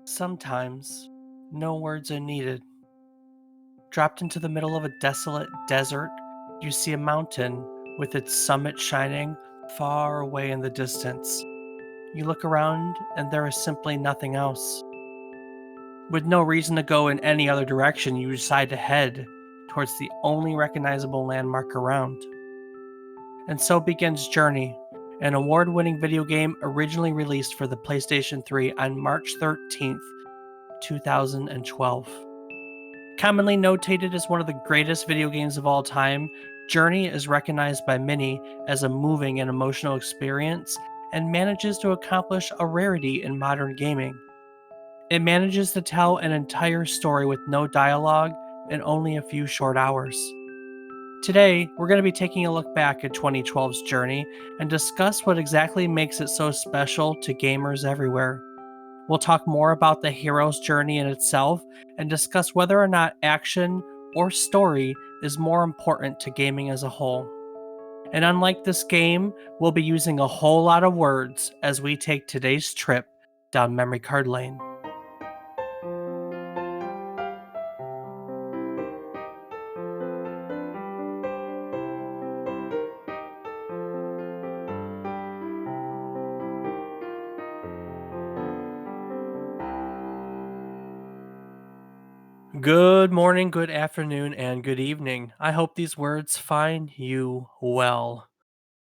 Sometimes, no words are needed. Dropped into the middle of a desolate desert, you see a mountain with its summit shining far away in the distance. You look around, and there is simply nothing else. With no reason to go in any other direction, you decide to head towards the only recognizable landmark around. And so begins Journey, an award winning video game originally released for the PlayStation 3 on March 13th, 2012. Commonly notated as one of the greatest video games of all time, Journey is recognized by many as a moving and emotional experience and manages to accomplish a rarity in modern gaming. It manages to tell an entire story with no dialogue in only a few short hours. Today, we're going to be taking a look back at 2012's Journey and discuss what exactly makes it so special to gamers everywhere. We'll talk more about the hero's journey in itself and discuss whether or not action or story is more important to gaming as a whole. And unlike this game, we'll be using a whole lot of words as we take today's trip down memory card lane. Good morning, good afternoon, and good evening. I hope these words find you well.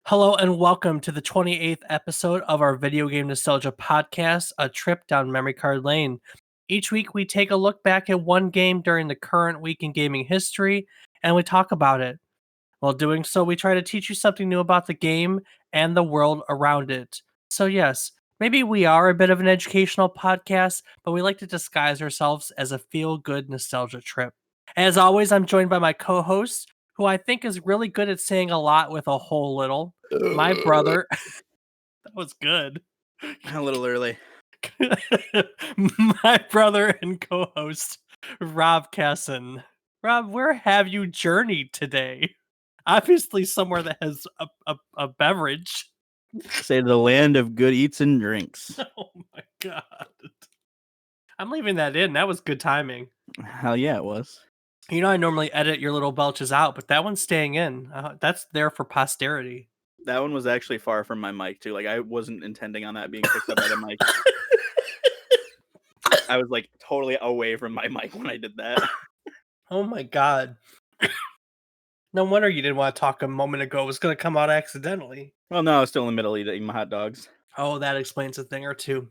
Hello, and welcome to the 28th episode of our Video Game Nostalgia podcast, A Trip Down Memory Card Lane. Each week, we take a look back at one game during the current week in gaming history, and we talk about it. While doing so, we try to teach you something new about the game and the world around it. So, yes, maybe we are a bit of an educational podcast, but we like to disguise ourselves as a feel good nostalgia trip. As always, I'm joined by my co host, who I think is really good at saying a lot with a whole little. My brother. That was good. A little early. My brother and co host, Rob Casson. Rob, where have you journeyed today? Obviously, somewhere that has a beverage. Say the land of good eats and drinks. Oh my god. I'm leaving that in. That was good timing. Hell yeah, it was. You know, I normally edit your little belches out, but that one's staying in. That's there for posterity. That one was actually far from my mic too. Like I wasn't intending on that being picked up by the mic. I was like totally away from my mic when I did that. Oh my god. No wonder you didn't want to talk a moment ago. It was going to come out accidentally. Well, no, I was still in the middle of eating my hot dogs. Oh, that explains a thing or two.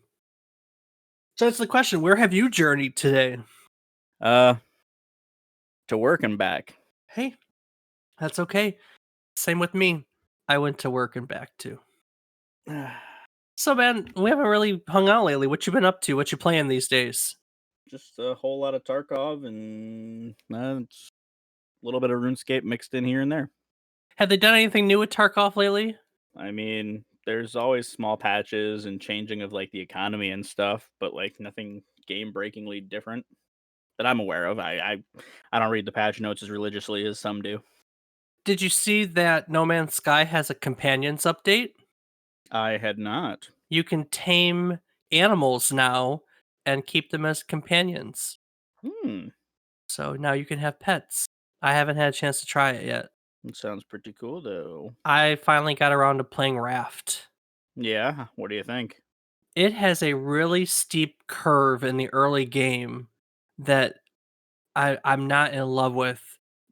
So that's the question. Where have you journeyed today? To work and back. Hey, that's okay. Same with me. I went to work and back too. So, man, we haven't really hung out lately. What you been up to? What you playing these days? Just a whole lot of Tarkov and a little bit of RuneScape mixed in here and there. Have they done anything new with Tarkov lately? I mean, there's always small patches and changing of like the economy and stuff, but like nothing game-breakingly different that I'm aware of. I don't read the patch notes as religiously as some do. Did you see that No Man's Sky has a companions update? I had not. You can tame animals now and keep them as companions. So now you can have pets. I haven't had a chance to try it yet. It sounds pretty cool though. I finally got around to playing Raft. Yeah, what do you think? It has a really steep curve in the early game that I'm not in love with,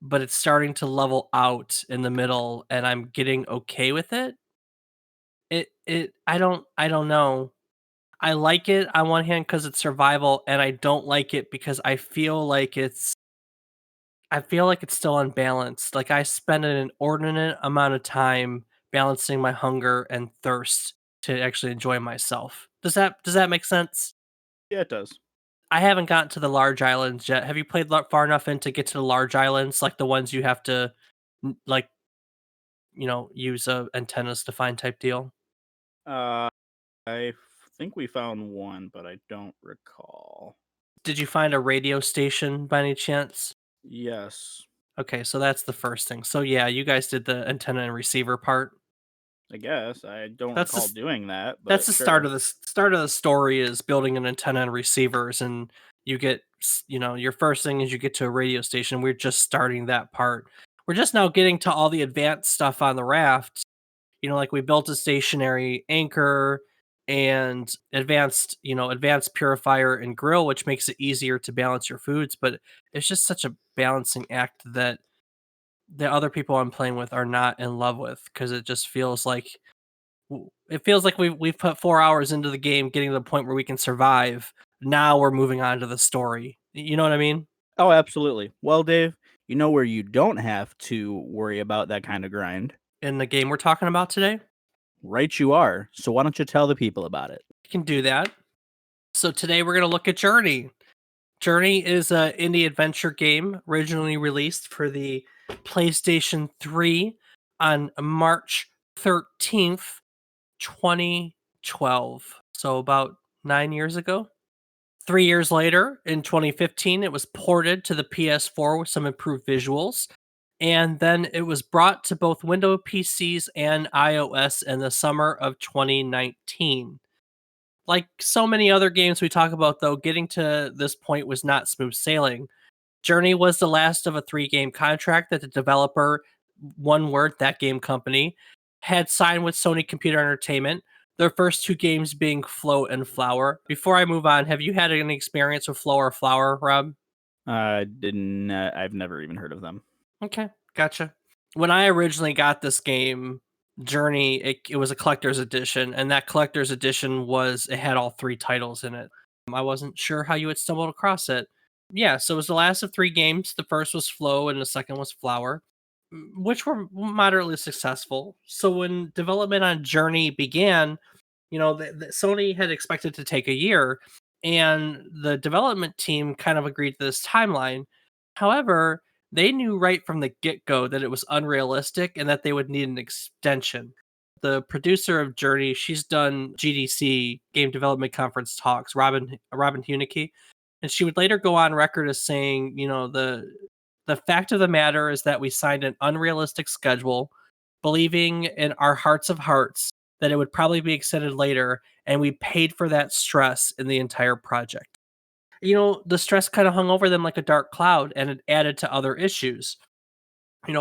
but it's starting to level out in the middle, and I'm getting okay with it. I don't know. I like it on one hand because it's survival, and I don't like it because I feel like it's still unbalanced. Like I spend an inordinate amount of time balancing my hunger and thirst to actually enjoy myself. Does that make sense? Yeah, it does. I haven't gotten to the large islands yet. Have you played far enough in to get to the large islands, like the ones you have to, like, use antennas to find type deal? Uh, I think we found one, but I don't recall. Did you find a radio station by any chance? Yes. Okay, so that's the first thing. So yeah, you guys did the antenna and receiver part. I guess I don't That's recall the doing that, That's but the start sure. of the start of the story is building an antenna and receivers, and you get your first thing is you get to a radio station. We're just starting that part. We're just now getting to all the advanced stuff on the raft. Like we built a stationary anchor and advanced purifier and grill, which makes it easier to balance your foods. But it's just such a balancing act that the other people I'm playing with are not in love with because it just feels like we've put 4 hours into the game getting to the point where we can survive. Now we're moving on to the story. You know what I mean? Oh, absolutely. Well, Dave, you know where you don't have to worry about that kind of grind? In the game we're talking about today, Right you are. So why don't you tell the people about it? you can do that. So today we're going to look at Journey. Journey is a indie adventure game originally released for the PlayStation 3 on March 13th, 2012. So about 9 years ago. 3 years later, in 2015, it was ported to the PS4 with some improved visuals, and then it was brought to both Windows PCs and iOS in the summer of 2019. Like so many other games we talk about, though, getting to this point was not smooth sailing. Journey was the last of a 3-game contract that the developer, one word, that game company, had signed with Sony Computer Entertainment. Their first 2 games being Flow and Flower. Before I move on, have you had any experience with Flow or Flower, Rob? Didn't I've never even heard of them. Okay, gotcha. When I originally got this game, Journey, it was a collector's edition, and that collector's edition it had all 3 titles in it. I wasn't sure how you had stumbled across it. Yeah, so it was the last of 3 games. The first was Flow and the second was Flower, which were moderately successful. So when development on Journey began, Sony had expected to take a year, and the development team kind of agreed to this timeline. However, they knew right from the get-go that it was unrealistic and that they would need an extension. The producer of Journey, she's done GDC, Game Development Conference talks, Robin Hunicke, and she would later go on record as saying, the fact of the matter is that we signed an unrealistic schedule, believing in our hearts of hearts that it would probably be extended later, and we paid for that stress in the entire project. The stress kind of hung over them like a dark cloud, and it added to other issues.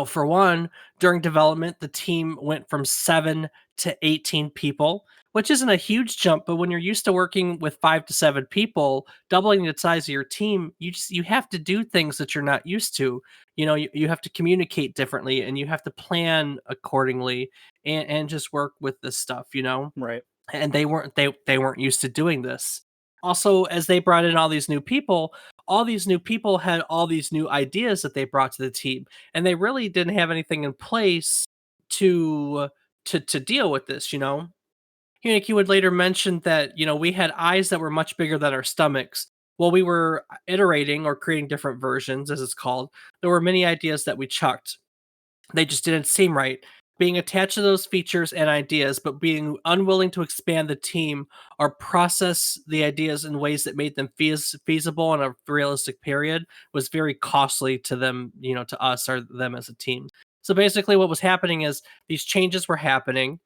For one, during development, the team went from 7 to 18 people, which isn't a huge jump, but when you're used to working with 5 to 7 people, doubling the size of your team, you have to do things that you're not used to. You have to communicate differently and you have to plan accordingly and just work with this stuff. Right. And they weren't used to doing this. Also, as they brought in all these new people had all these new ideas that they brought to the team, and they really didn't have anything in place to to deal with this. Heineke would later mention that we had eyes that were much bigger than our stomachs. While we were iterating or creating different versions, as it's called, there were many ideas that we chucked. They just didn't seem right. Being attached to those features and ideas, but being unwilling to expand the team or process the ideas in ways that made them feasible in a realistic period was very costly to them, to us or them as a team. So basically, what was happening is these changes were happening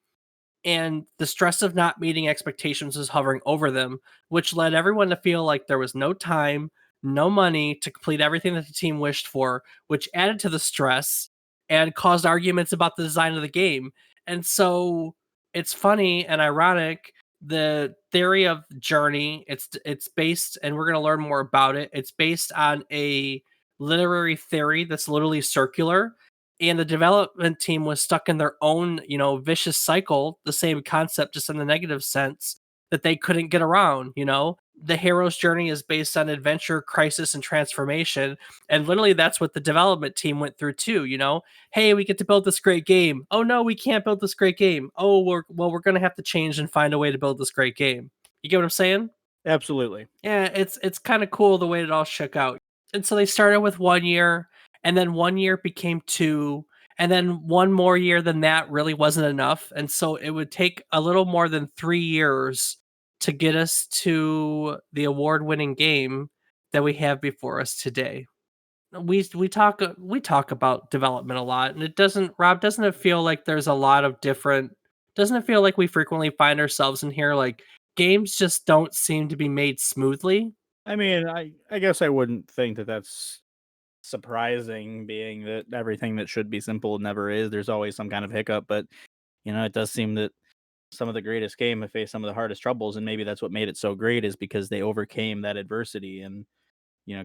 and the stress of not meeting expectations was hovering over them, which led everyone to feel like there was no time, no money to complete everything that the team wished for, which added to the stress and caused arguments about the design of the game. And so it's funny and ironic. The theory of Journey, it's based, and we're going to learn more about it. It's based on a literary theory that's literally circular, and the development team was stuck in their own, vicious cycle, the same concept, just in the negative sense, that they couldn't get around. The hero's journey is based on adventure, crisis, and transformation. And literally, that's what the development team went through too. Hey, we get to build this great game. Oh no, we can't build this great game. Oh, we're gonna have to change and find a way to build this great game. You get what I'm saying? Absolutely. Yeah, it's kind of cool the way it all shook out. And so they started with 1 year, and then 1 year became 2, and then one more year than that really wasn't enough. And so it would take a little more than 3 years to get us to the award-winning game that we have before us today. We talk about development a lot, and it doesn't Rob, doesn't it feel like there's a lot of different Doesn't it feel like we frequently find ourselves in here, like, games just don't seem to be made smoothly? I mean, I guess I wouldn't think that that's surprising, being that everything that should be simple never is. There's always some kind of hiccup, but it does seem that some of the greatest game have faced some of the hardest troubles, and maybe that's what made it so great is because they overcame that adversity and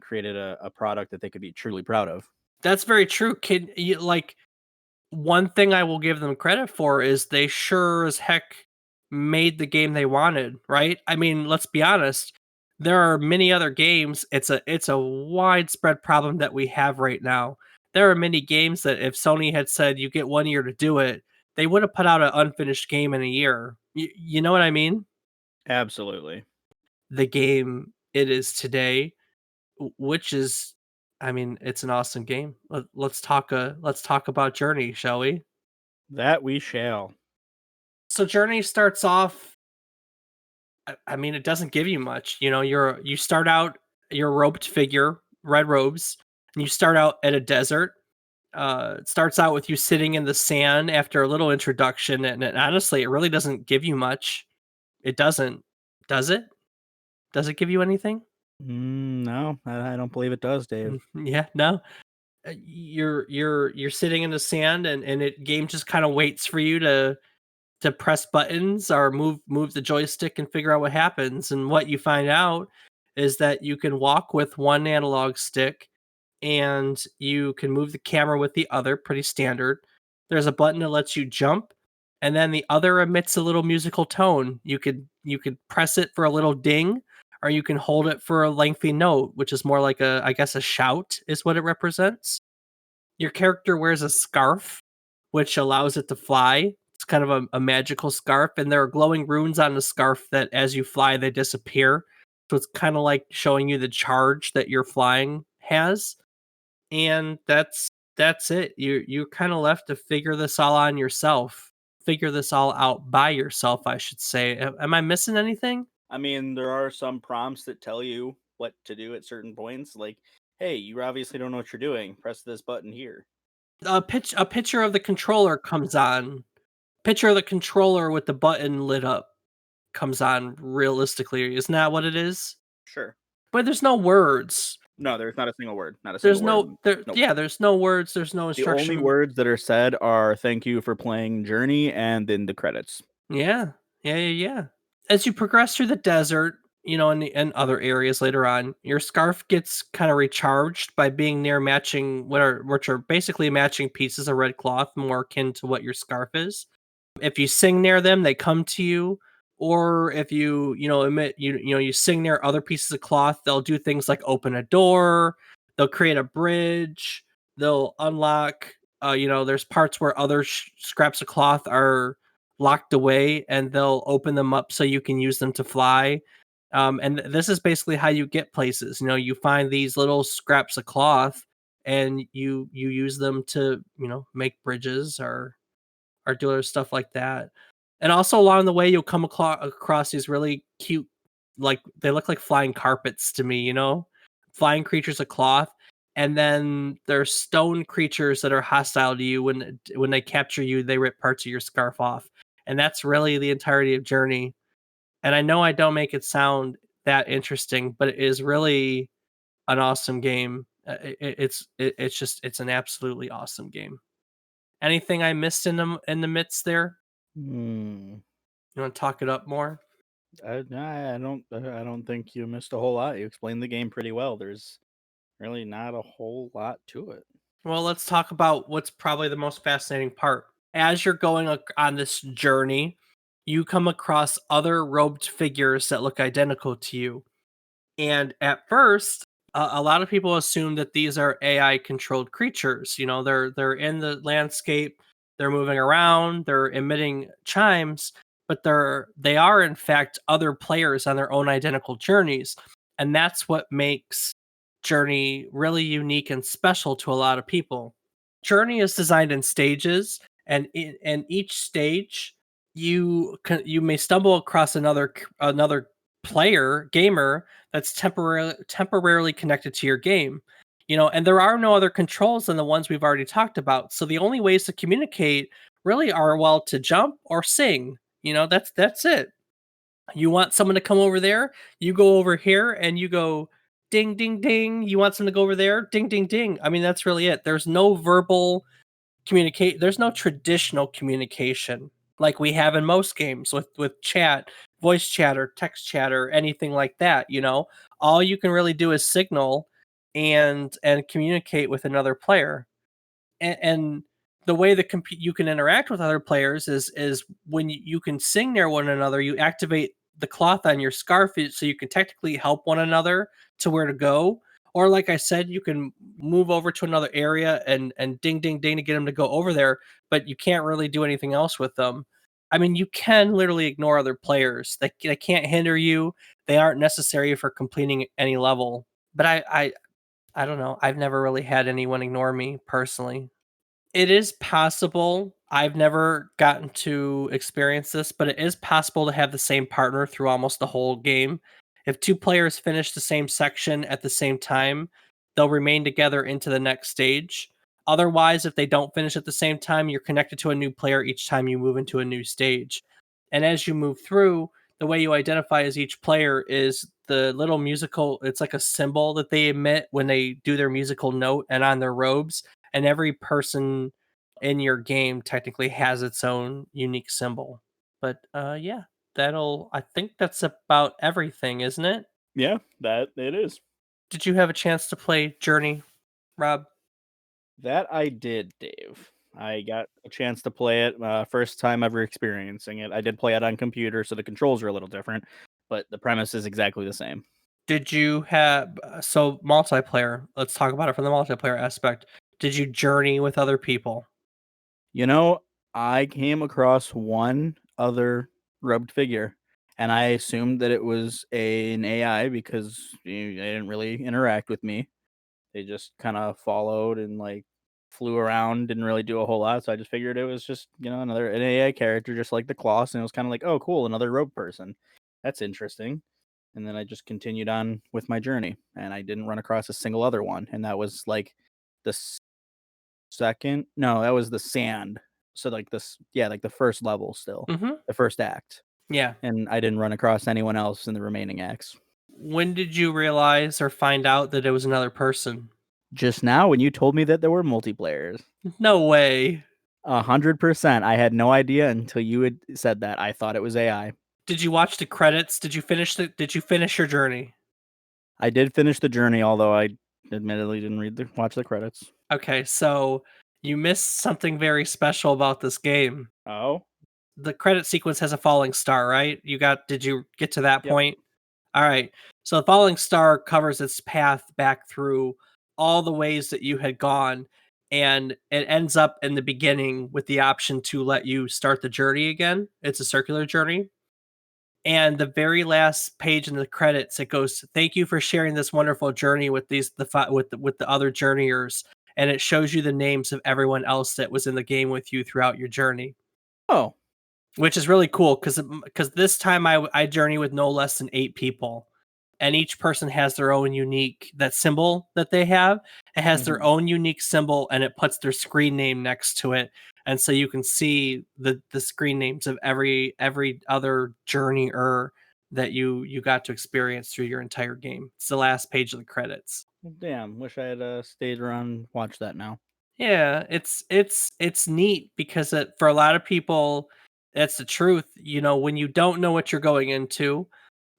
created a product that they could be truly proud of. That's very true. One thing I will give them credit for is they sure as heck made the game they wanted, right? I mean, let's be honest. There are many other games. It's a widespread problem that we have right now. There are many games that if Sony had said you get 1 year to do it, they would have put out an unfinished game in a year. You know what I mean? Absolutely. The game it is today, which is, I mean, it's an awesome game. Let's talk about Journey, shall we? That we shall. So Journey starts off, I mean, it doesn't give you much. You start out, you're a robed figure, red robes, and you start out at a desert. It starts out with you sitting in the sand after a little introduction, and honestly, it really doesn't give you much. It doesn't, does it? Does it give you anything? No, I don't believe it does, Dave. Yeah, no. You're sitting in the sand, and it game just kind of waits for you to press buttons or move the joystick and figure out what happens. And what you find out is that you can walk with one analog stick and you can move the camera with the other, pretty standard. There's a button that lets you jump, and then the other emits a little musical tone. You could press it for a little ding, or you can hold it for a lengthy note, which is more like a, I guess, a shout is what it represents. Your character wears a scarf, which allows it to fly. It's kind of a magical scarf, and there are glowing runes on the scarf that as you fly, they disappear. So it's kind of like showing you the charge that your flying has. And that's it. You're kind of left to figure this all on yourself. Figure this all out by yourself, I should say. Am I missing anything? I mean, there are some prompts that tell you what to do at certain points, like, "Hey, you obviously don't know what you're doing. Press this button here." A picture of the controller comes on. Picture of the controller with the button lit up comes on realistically, isn't that what it is? Sure. But there's no words. No, there's not a single word. Not a There's single word. no there Nope. yeah, there's no words, there's no The only instruction. words that are said are "Thank you for playing Journey," and then the credits. Yeah. Yeah. As you progress through the desert, and other areas later on, your scarf gets kind of recharged by being near matching which are basically matching pieces of red cloth more akin to what your scarf is. If you sing near them, they come to you. Or if you sing near other pieces of cloth, they'll do things like open a door, they'll create a bridge, they'll unlock. There's parts where other scraps of cloth are locked away, and they'll open them up so you can use them to fly. And this is basically how you get places. You find these little scraps of cloth, and you use them to make bridges or do other stuff like that. And also along the way, you'll come across these really cute, like they look like flying carpets to me, flying creatures of cloth. And then there's stone creatures that are hostile to you. When they capture you, they rip parts of your scarf off. And that's really the entirety of Journey. And I know I don't make it sound that interesting, but it is really an awesome game. It's an absolutely awesome game. Anything I missed in the midst there? Hmm. You wanna talk it up more? I don't think you missed a whole lot. You explained the game pretty well. There's really not a whole lot to it. Well, let's talk about what's probably the most fascinating part. As you're going on this journey, you come across other robed figures that look identical to you. And at first, a lot of people assume that these are AI controlled creatures. They're in the landscape, they're moving around, they're emitting chimes, but they are in fact other players on their own identical journeys. And that's what makes Journey really unique and special to a lot of people. Journey is designed in stages, and each stage you may stumble across another player gamer that's temporarily connected to your game. And there are no other controls than the ones we've already talked about. So the only ways to communicate really are well to jump or sing. That's it. You want someone to come over there, you go over here and you go ding ding ding. You want someone to go over there, ding ding ding. I mean, that's really it. There's no verbal communicate there's no traditional communication like we have in most games with chat, voice chat or text chat or anything like that. All you can really do is signal and communicate with another player. And the way that you can interact with other players is when you can sing near one another, you activate the cloth on your scarf so you can technically help one another to where to go. Or like I said, you can move over to another area and ding ding ding to get them to go over there, but you can't really do anything else with them. I mean, you can literally ignore other players. They can't hinder you. They aren't necessary for completing any level. But I don't know. I've never really had anyone ignore me personally. It is possible. I've never gotten to experience this, but it is possible to have the same partner through almost the whole game. If two players finish the same section at the same time, they'll remain together into the next stage. Otherwise, if they don't finish at the same time, you're connected to a new player each time you move into a new stage. And as you move through, the way you identify as each player is the little musical, it's like a symbol that they emit when they do their musical note and on their robes, and every person in your game technically has its own unique symbol. But yeah, I think that's about everything, isn't it? Yeah, that it is. Did you have a chance to play Journey, Rob? That I did, Dave. I got a chance to play it, first time ever experiencing it. I did play it on computer, so the controls are a little different, but the premise is exactly the same. Did you have so multiplayer? Let's talk about it from the multiplayer aspect. Did you journey with other people? You know, I came across one other rubbed figure, and I assumed that it was an AI because they didn't really interact with me. They just kind of followed and like flew around, didn't really do a whole lot. So I just figured it was just another an AI character, just like the Kloss, and it was kind of like, oh, cool, another rogue person. That's interesting. And then I just continued on with my journey, and I didn't run across a single other one. And that was like the second, no, that was the sand. So like this, yeah, like the first level still, Mhm. the first act, Yeah. and I didn't run across anyone else in the remaining acts. When did you realize or find out that it was another person? Just now, when you told me that there were multiplayers. No way. 100%. I had no idea until you had said that. I thought it was AI. Did you watch the credits? Did you finish your journey? I did finish the journey, although I admittedly didn't watch the credits. Okay, so you missed something very special about this game. Oh, The credit sequence has a falling star, right? Did you get to that yep. point? All right. So the falling star covers its path back through all the ways that you had gone, and it ends up in the beginning with the option to let you start the journey again. It's a circular journey. And the very last page in the credits, it goes, "Thank you for sharing this wonderful journey with with the other journeyers." And it shows you the names of everyone else that was in the game with you throughout your journey, Oh, which is really cool because this time I journey with no less than 8 people, and each person has their own unique that symbol that they have. It has their mhm. own unique symbol, and it puts their screen name next to it, and so you can see the screen names of every other journeyer that you got to experience through your entire game. It's the last page of the credits. Well, damn. Wish I had stayed around and watched that now. Yeah, it's neat because for a lot of people, that's the truth. When you don't know what you're going into,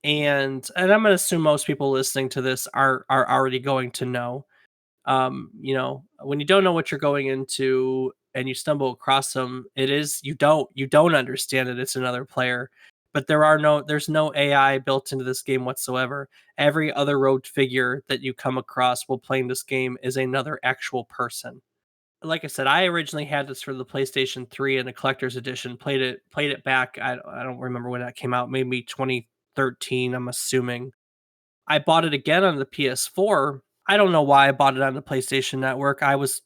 and I'm gonna assume most people listening to this are already going to know. When you don't know what you're going into and you stumble across them, you don't understand that it's another player. But there's no AI built into this game whatsoever. Every other road figure that you come across while playing this game is another actual person. Like I said, I originally had this for the PlayStation 3 in the collector's edition. Played it back. I don't remember when that came out. Maybe 2013. I'm assuming. I bought it again on the PS4. I don't know why I bought it on the PlayStation Network. I was,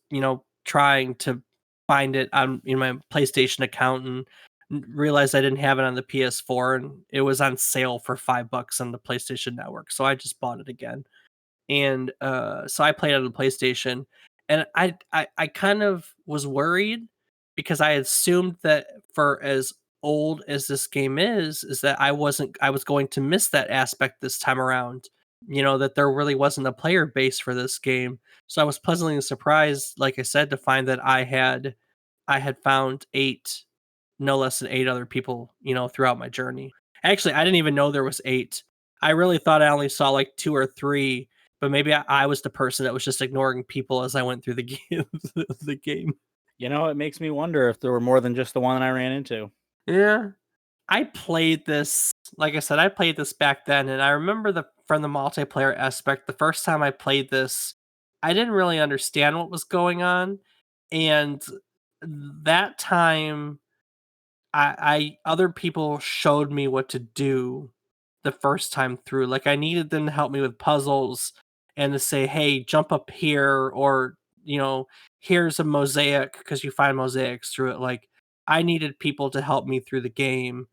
trying to find it on in my PlayStation account and realized I didn't have it on the PS4, and it was on sale for $5 on the PlayStation Network. So I just bought it again. And so I played it on the PlayStation, and I kind of was worried because I assumed that for as old as this game is that I was going to miss that aspect this time around. You know, that there really wasn't a player base for this game. So I was pleasantly surprised, like I said, to find that I had found 8, no less than 8 other people, you know, throughout my journey. Actually, I didn't even know there was 8. I really thought I only saw like 2 or 3, but maybe I was the person that was just ignoring people as I went through the game the game. You know, it makes me wonder if there were more than just the one I ran into. Yeah. I played this, like I said, I played this back then, and I remember from the multiplayer aspect, the first time I played this, I didn't really understand what was going on, and that time I other people showed me what to do the first time through. Like I needed them to help me with puzzles and to say, "Hey, jump up here," or you know, "Here's a mosaic," because you find mosaics through it. Like I needed people to help me through the game,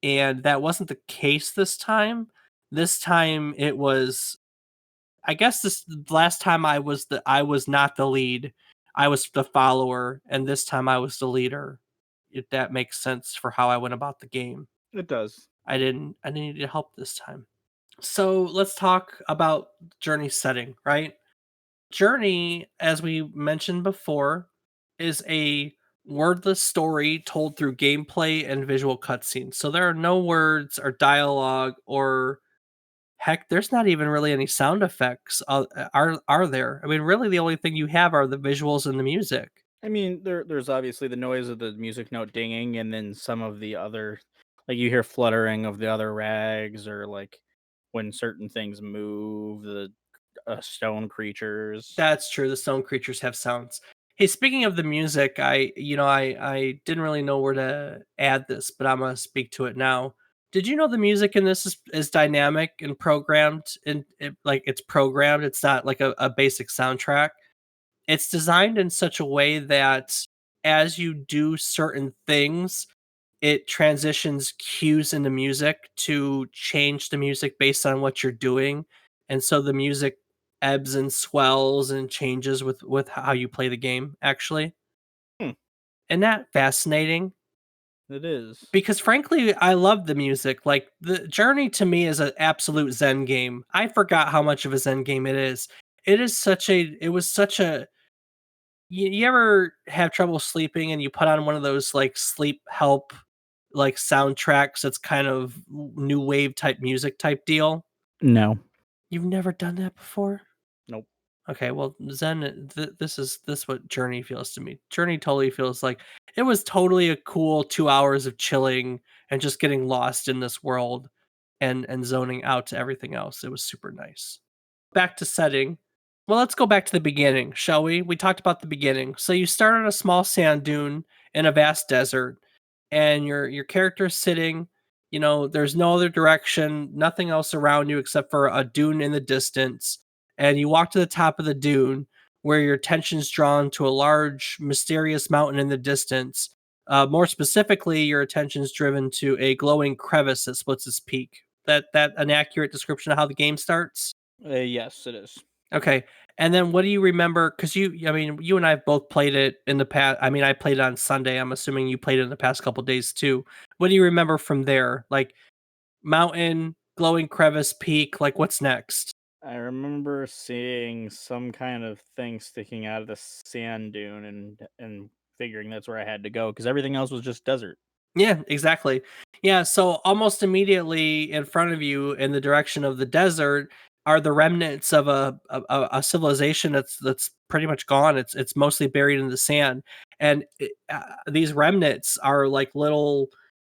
and that wasn't the case this time. This time it was. I guess this last time I was not the lead. I was the follower, and this time I was the leader. If that makes sense for how I went about the game. It does. I didn't need help this time. So let's talk about journey setting, right? Journey, as we mentioned before, is a wordless story told through gameplay and visual cutscenes. So there are no words or dialogue or heck, there's not even really any sound effects. Are there? I mean, really, the only thing you have are the visuals and the music. I mean, there's obviously the noise of the music note dinging, and then some of the other, like you hear fluttering of the other rags, or like when certain things move, the stone creatures. That's true. The stone creatures have sounds. Hey, speaking of the music, I didn't really know where to add this, but I'm gonna speak to it now. Did you know the music in this is dynamic and programmed and like it's programmed? It's not like a basic soundtrack. It's designed in such a way that as you do certain things, it transitions cues in the music to change the music based on what you're doing, and so the music ebbs and swells and changes with how you play the game, actually. Hmm, Isn't that fascinating? it is. Because frankly, I love the music. Like, the Journey to me is an absolute Zen game. I forgot how much of a Zen game it is. It was such a you ever have trouble sleeping and you put on one of those, like, sleep help, like, soundtracks that's kind of new wave type music type deal? No. You've never done that before? Nope. Okay, well, this what Journey feels to me. Journey totally feels like it was totally a cool 2 hours of chilling and just getting lost in this world and zoning out to everything else. It was super nice. Back to setting. Well, let's go back to the beginning, shall we? We talked about the beginning. So you start on a small sand dune in a vast desert, and your character's sitting. You know, there's no other direction, nothing else around you except for a dune in the distance. And you walk to the top of the dune, where your attention's drawn to a large, mysterious mountain in the distance. More specifically, your attention's driven to a glowing crevice that splits its peak. That an accurate description of how the game starts? Yes, it is. Okay. And then what do you remember? Because I mean, you and I have both played it in the past. I mean, I played it on Sunday. I'm assuming you played it in the past couple days too. What do you remember from there? Like mountain, glowing crevice, peak. Like what's next? I remember seeing some kind of thing sticking out of the sand dune, and figuring that's where I had to go because everything else was just desert. Yeah, exactly. Yeah, so almost immediately in front of you in the direction of the desert are the remnants of a civilization that's pretty much gone. It's mostly buried in the sand, and these remnants are like little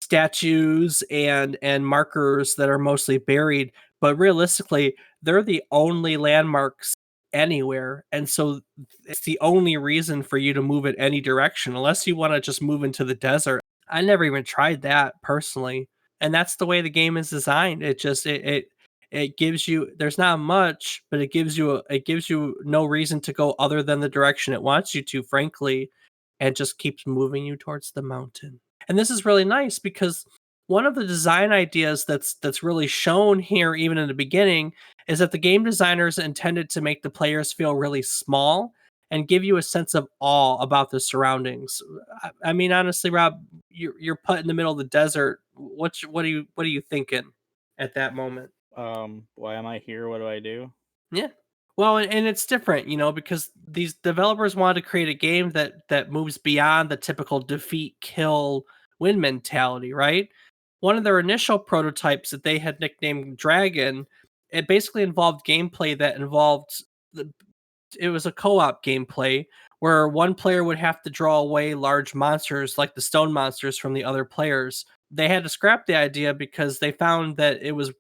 statues and markers that are mostly buried. But realistically, they're the only landmarks anywhere, and so it's the only reason for you to move in any direction, unless you want to just move into the desert. I never even tried that personally, and that's the way the game is designed. It gives you there's not much, but it gives you no reason to go other than the direction it wants you to, frankly, and just keeps moving you towards the mountain. And this is really nice because one of the design ideas that's really shown here even in the beginning is that the game designers intended to make the players feel really small and give you a sense of awe about the surroundings. I mean, honestly, Rob, you're put in the middle of the desert. What are you thinking at that moment? Why am I here? What do I do? Yeah. Well, and it's different, because these developers wanted to create a game that moves beyond the typical defeat, kill, win mentality, right? One of their initial prototypes that they had nicknamed Dragon, it basically involved gameplay that involved the it was a co-op gameplay where one player would have to draw away large monsters like the stone monsters from the other players. They had to scrap the idea because they found that it was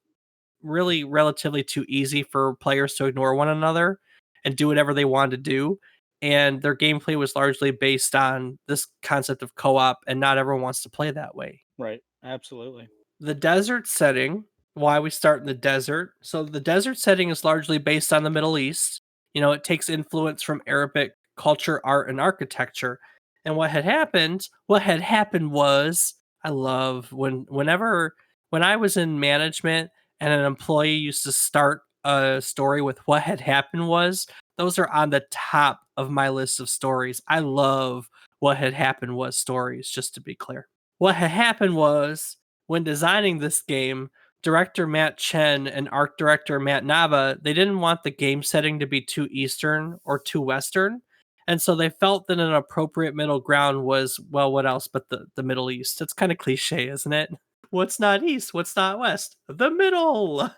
really relatively too easy for players to ignore one another and do whatever they wanted to do. And their gameplay was largely based on this concept of co op, and not everyone wants to play that way. Right. Absolutely. The desert setting, why we start in the desert. So the desert setting is largely based on the Middle East. It takes influence from Arabic culture, art, and architecture. And what had happened was I love when I was in management and an employee used to start a story with what had happened was, those are on the top of my list of stories. I love what had happened was stories, just to be clear. What had happened was when designing this game, director Matt Chen and art director Matt Nava, they didn't want the game setting to be too Eastern or too Western. And so they felt that an appropriate middle ground was, well, what else but the Middle East? It's kind of cliche, isn't it? What's not East? What's not West? The middle.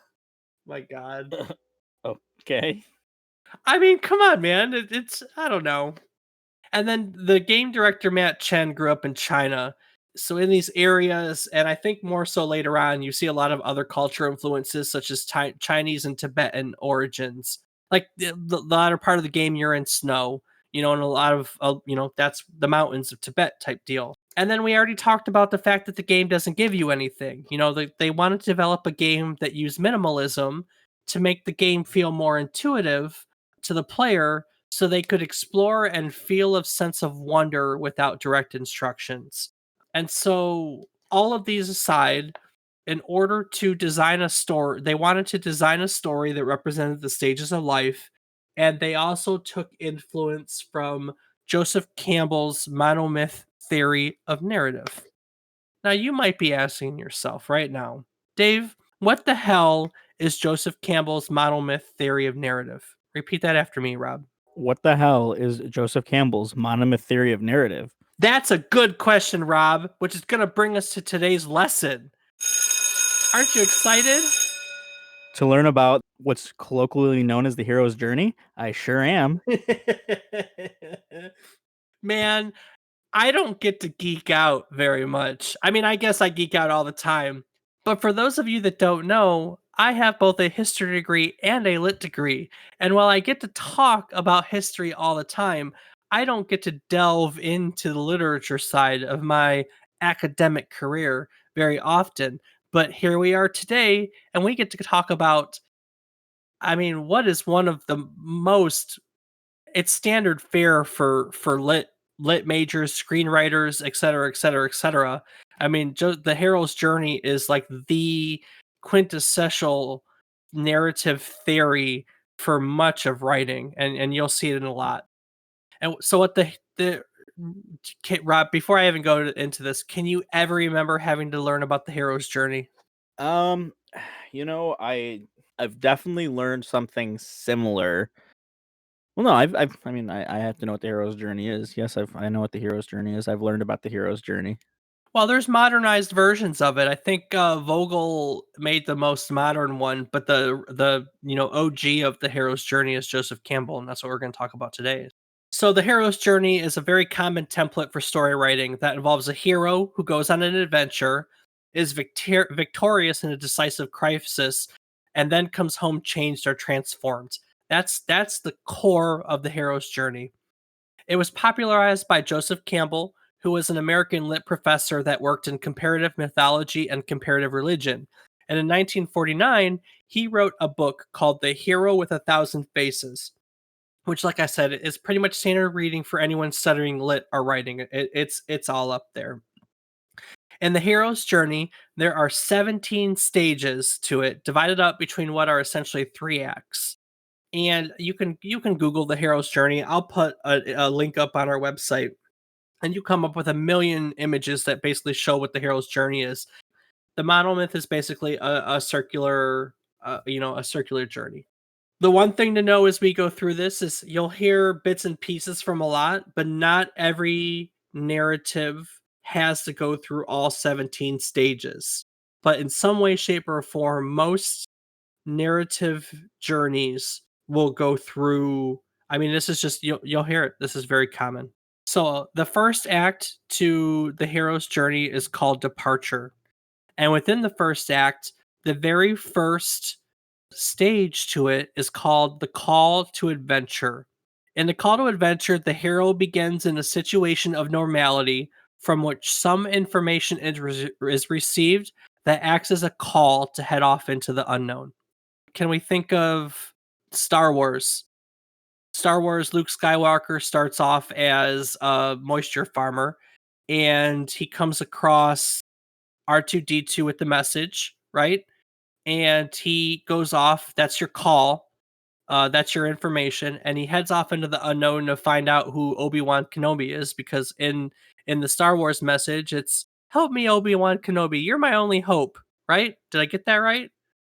My God. Okay. I mean, come on, man. I don't know. And then the game director Matt Chen grew up in China. So in these areas, and I think more so later on, you see a lot of other culture influences such as Chinese and Tibetan origins. Like the latter part of the game, you're in snow, and a lot of that's the mountains of Tibet type deal. And then we already talked about the fact that the game doesn't give you anything. They wanted to develop a game that used minimalism to make the game feel more intuitive to the player so they could explore and feel a sense of wonder without direct instructions. And so, all of these aside, in order to design a story, they wanted to design a story that represented the stages of life. And they also took influence from Joseph Campbell's monomyth theory of narrative. Now, you might be asking yourself right now, Dave, what the hell is Joseph Campbell's monomyth theory of narrative? Repeat that after me, Rob. What the hell is Joseph Campbell's monomyth theory of narrative? That's a good question, Rob, which is going to bring us to today's lesson. Aren't you excited? To learn about what's colloquially known as the hero's journey? I sure am. Man, I don't get to geek out very much. I mean, I guess I geek out all the time. But for those of you that don't know, I have both a history degree and a lit degree. And while I get to talk about history all the time, I don't get to delve into the literature side of my academic career very often. But here we are today, and we get to talk about, I mean, what is one of the most it's standard fare for lit majors, screenwriters, et cetera, et cetera, et cetera. I mean, the hero's journey is like the quintessential narrative theory for much of writing, and you'll see it in a lot. And so, what Rob? Before I even go into this, can you ever remember having to learn about the hero's journey? Um, I've definitely learned something similar. Well, no, I mean, I have to know what the hero's journey is. Yes, I know what the hero's journey is. I've learned about the hero's journey. Well, there's modernized versions of it. I think Vogel made the most modern one, but the OG of the hero's journey is Joseph Campbell, and that's what we're going to talk about today. So the hero's journey is a very common template for story writing that involves a hero who goes on an adventure, is victorious in a decisive crisis, and then comes home changed or transformed. That's the core of the hero's journey. It was popularized by Joseph Campbell, who was an American lit professor that worked in comparative mythology and comparative religion. And in 1949, he wrote a book called The Hero with a Thousand Faces, which, like I said, is pretty much standard reading for anyone studying lit or writing. It's all up there. In the hero's journey, there are 17 stages to it, divided up between what are essentially three acts. and you can Google the hero's journey. I'll put a link up on our website, and you come up with a million images that basically show what the hero's journey is. The monomyth is basically a circular, a circular journey. The one thing to know as we go through this is you'll hear bits and pieces from a lot, but not every narrative has to go through all 17 stages. But in some way, shape, or form, most narrative journeys will go through. I mean, this is just you'll hear it. This is very common. So the first act to the hero's journey is called departure. And within the first act, the very first stage to it is called the call to adventure. In the call to adventure, the hero begins in a situation of normality from which some information is received that acts as a call to head off into the unknown. Can we think of Star Wars? Star Wars, Luke Skywalker starts off as a moisture farmer, and he comes across R2D2 with the message, right? And he goes off. That's your call. That's your information, and he heads off into the unknown to find out who Obi-Wan Kenobi is. Because in the Star Wars message, it's "Help me, Obi-Wan Kenobi. You're my only hope." Right? Did I get that right?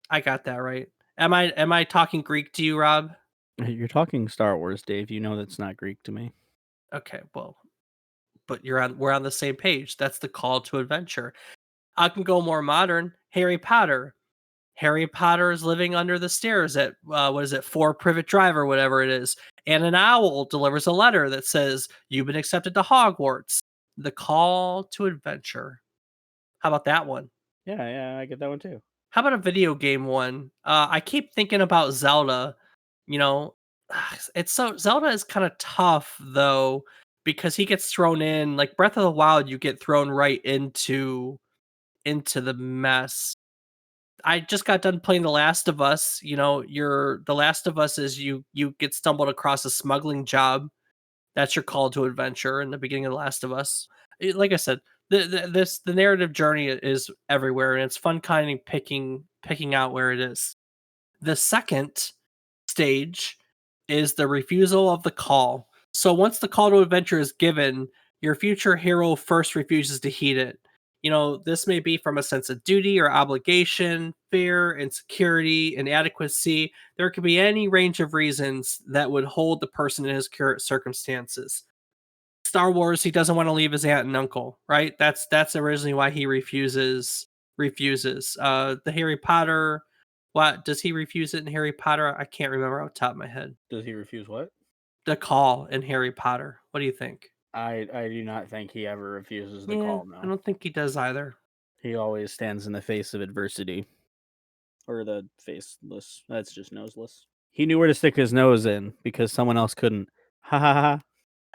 I got that right. Am I talking Greek to you, Rob? You're talking Star Wars, Dave. You know that's not Greek to me. Okay, well, but we're on the same page. That's the call to adventure. I can go more modern. Harry Potter. Harry Potter is living under the stairs at what is it, 4 Privet Drive or whatever it is, and an owl delivers a letter that says you've been accepted to Hogwarts. The call to adventure. How about that one? Yeah, yeah, I get that one too. How about a video game one? I keep thinking about Zelda. You know, it's so Zelda is kind of tough though because he gets thrown in like Breath of the Wild. You get thrown right into the mess. I just got done playing The Last of Us. You're The Last of Us is you get stumbled across a smuggling job. That's your call to adventure in the beginning of The Last of Us. Like I said, the narrative journey is everywhere, and it's fun kind of picking out where it is. The second stage is the refusal of the call. So once the call to adventure is given, your future hero first refuses to heed it. This may be from a sense of duty or obligation, fear, insecurity, inadequacy. There could be any range of reasons that would hold the person in his current circumstances. Star Wars, he doesn't want to leave his aunt and uncle, right? That's originally why he refuses. The Harry Potter, what does he refuse it in Harry Potter? I can't remember off the top of my head. Does he refuse what? The call in Harry Potter. What do you think? I do not think he ever refuses the Yeah, call, I no. don't think he does either. He always stands in the face of adversity. Or the faceless. That's just noseless. He knew where to stick his nose in because someone else couldn't. Ha ha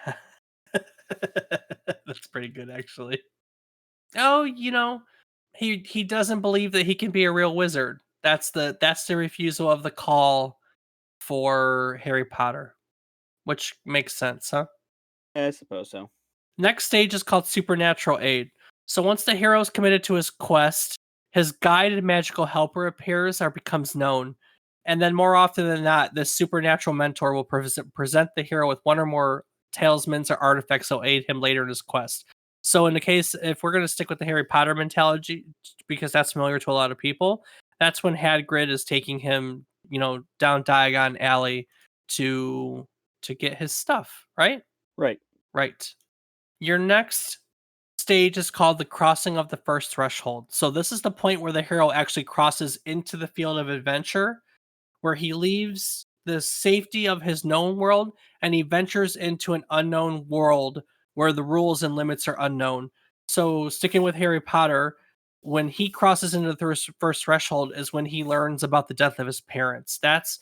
ha. That's pretty good, actually. Oh, he doesn't believe that he can be a real wizard. That's the refusal of the call for Harry Potter, which makes sense, huh? Yeah, I suppose so. Next stage is called supernatural aid. So once the hero is committed to his quest, his guided magical helper appears or becomes known. And then more often than not, this supernatural mentor will present the hero with one or more talismans or artifacts that will aid him later in his quest. So in the case, if we're going to stick with the Harry Potter mentality, because that's familiar to a lot of people, that's when Hagrid is taking him, down Diagon Alley to get his stuff, right? Right. Right. Your next stage is called the crossing of the first threshold. So this is the point where the hero actually crosses into the field of adventure, where he leaves the safety of his known world and he ventures into an unknown world where the rules and limits are unknown. So sticking with Harry Potter, when he crosses into the first threshold is when he learns about the death of his parents. That's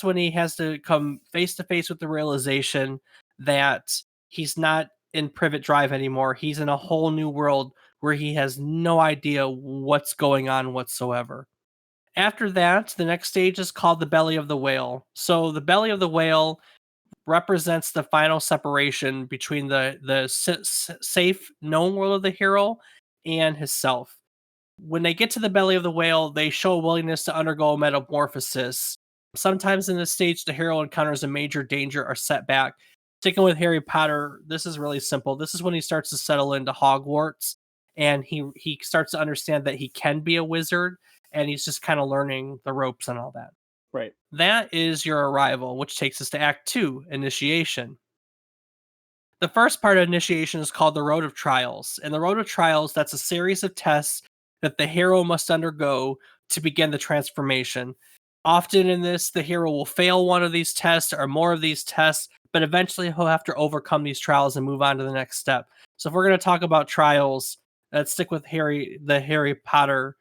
when he has to come face to face with the realization that he's not in Privet Drive anymore. He's in a whole new world where he has no idea what's going on whatsoever. After that, the next stage is called the belly of the whale. So the belly of the whale represents the final separation between the safe known world of the hero and his self. When they get to the belly of the whale, they show a willingness to undergo a metamorphosis Sometimes in this stage, the hero encounters a major danger or setback. Sticking with Harry Potter, this is really simple. This is when he starts to settle into Hogwarts, and he starts to understand that he can be a wizard, and he's just kind of learning the ropes and all that. Right. That is your arrival, which takes us to Act 2, initiation. The first part of initiation is called the Road of Trials. And the Road of Trials, that's a series of tests that the hero must undergo to begin the transformation. Often in this, the hero will fail one of these tests or more of these tests, but eventually he'll have to overcome these trials and move on to the next step. So if we're going to talk about trials, let's stick with the Harry Potter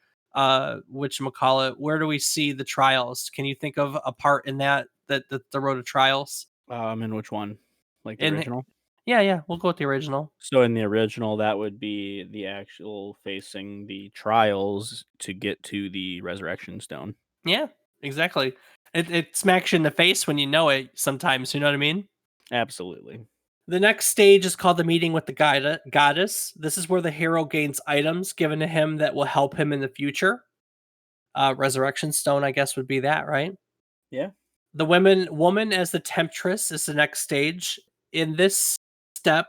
which call it. Where do we see the trials? Can you think of a part in that the Road of Trials? In which one? Like the In original? Yeah, yeah, we'll go with the original. So in the original, that would be the actual facing the trials to get to the resurrection stone. Yeah, exactly. It smacks you in the face when you know it sometimes, you know what I mean? Absolutely. The next stage is called the meeting with the goddess. This is where the hero gains items given to him that will help him in the future. Resurrection stone, I guess, would be that, right? Yeah. The woman as the temptress is the next stage. In this step,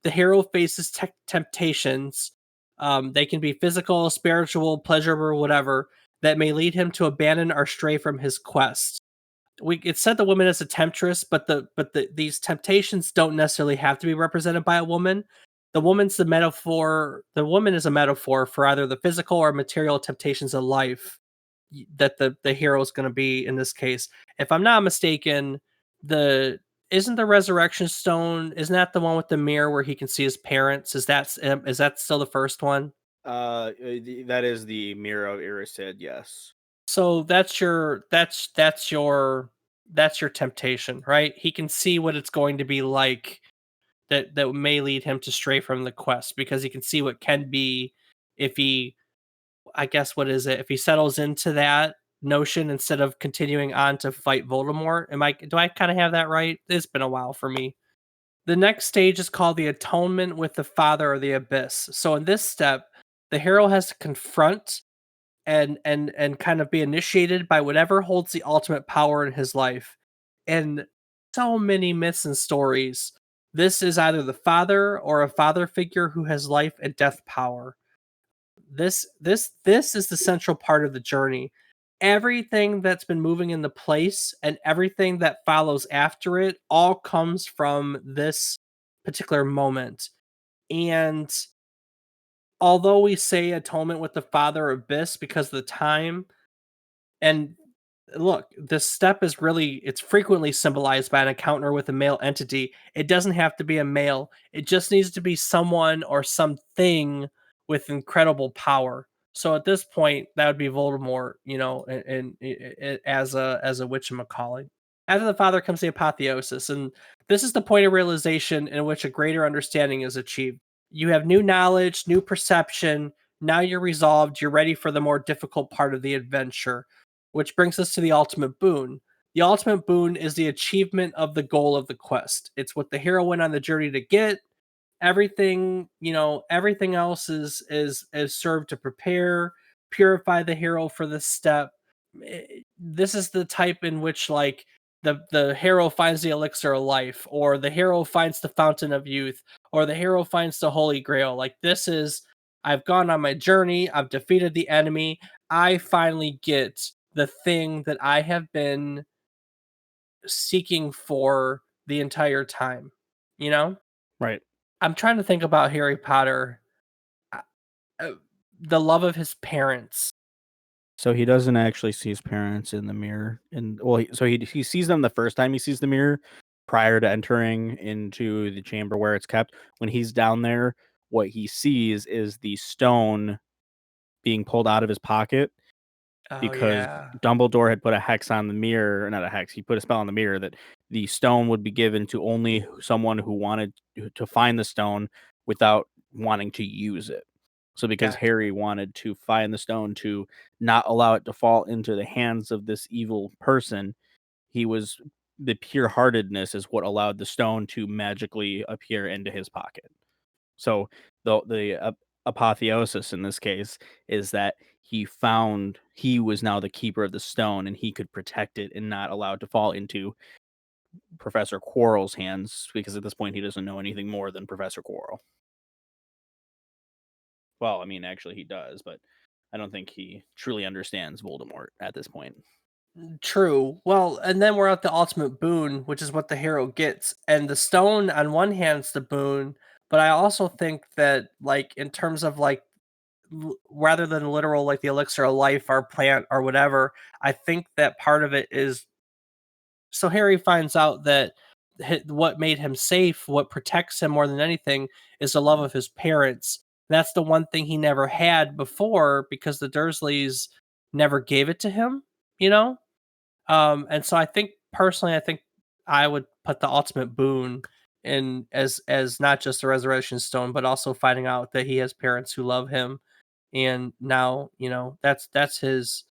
the hero faces temptations. They can be physical, spiritual, pleasurable, whatever, that may lead him to abandon or stray from his quest. It said the woman is a temptress, but these temptations don't necessarily have to be represented by a woman. The woman is a metaphor for either the physical or material temptations of life that the hero is going to be in this case. If I'm not mistaken, the isn't the resurrection stone, isn't that the one with the mirror where he can see his parents? Is that still the first one? That is the mirror of Erised, yes. So that's your temptation, right? He can see what it's going to be like that may lead him to stray from the quest because he can see what can be if he, I guess, what is it? If he settles into that notion instead of continuing on to fight Voldemort. Do I kind of have that right? It's been a while for me. The next stage is called the atonement with the father or the abyss. So in this step, the hero has to confront and kind of be initiated by whatever holds the ultimate power in his life. And so many myths and stories. This is either the father or a father figure who has life and death power. This is the central part of the journey. Everything that's been moving into place and everything that follows after it all comes from this particular moment. And although we say atonement with the father abyss because of the time, and look, this step is really it's frequently symbolized by an encounter with a male entity. It doesn't have to be a male. It just needs to be someone or something with incredible power. So at this point, that would be Voldemort, as a witch-a-calling. After the father comes the apotheosis, and this is the point of realization in which a greater understanding is achieved. You have new knowledge, new perception. Now you're resolved. You're ready for the more difficult part of the adventure, which brings us to the ultimate boon. The ultimate boon is the achievement of the goal of the quest. It's what the hero went on the journey to get. Everything else is served to purify the hero for this step. This is the type in which like the hero finds the elixir of life, or the hero finds the fountain of youth, or the hero finds the holy grail. Like this is I've gone on my journey, I've defeated the enemy, I finally get the thing that I have been seeking for the entire time, you know? Right. I'm trying to think about Harry Potter, uh, uh, the love of his parents. So he doesn't actually see his parents in the mirror, and well, he sees them the first time he sees the mirror prior to entering into the chamber where it's kept. When he's down there, what he sees is the stone being pulled out of his pocket Oh, because yeah. Dumbledore had put a hex on the mirror, or not a hex, he put a spell on the mirror that the stone would be given to only someone who wanted to find the stone without wanting to use it. So because Gotcha. Harry wanted to find the stone to not allow it to fall into the hands of this evil person, he was the pure heartedness is what allowed the stone to magically appear into his pocket. So the apotheosis in this case is that he was now the keeper of the stone and he could protect it and not allow it to fall into Professor Quirrell's hands because at this point he doesn't know anything more than Professor Quirrell. Well, I mean, actually, he does, but I don't think he truly understands Voldemort at this point. True. Well, and then we're at the ultimate boon, which is what the hero gets. And the stone on one hand's the boon, but I also think that like in terms of like rather than literal like the elixir of life or plant or whatever, I think that part of it is so Harry finds out that what made him safe, what protects him more than anything, is the love of his parents. That's the one thing he never had before because the Dursleys never gave it to him, you know? And so I think personally, I think I would put the ultimate boon in as not just the resurrection stone, but also finding out that he has parents who love him. And now, that's his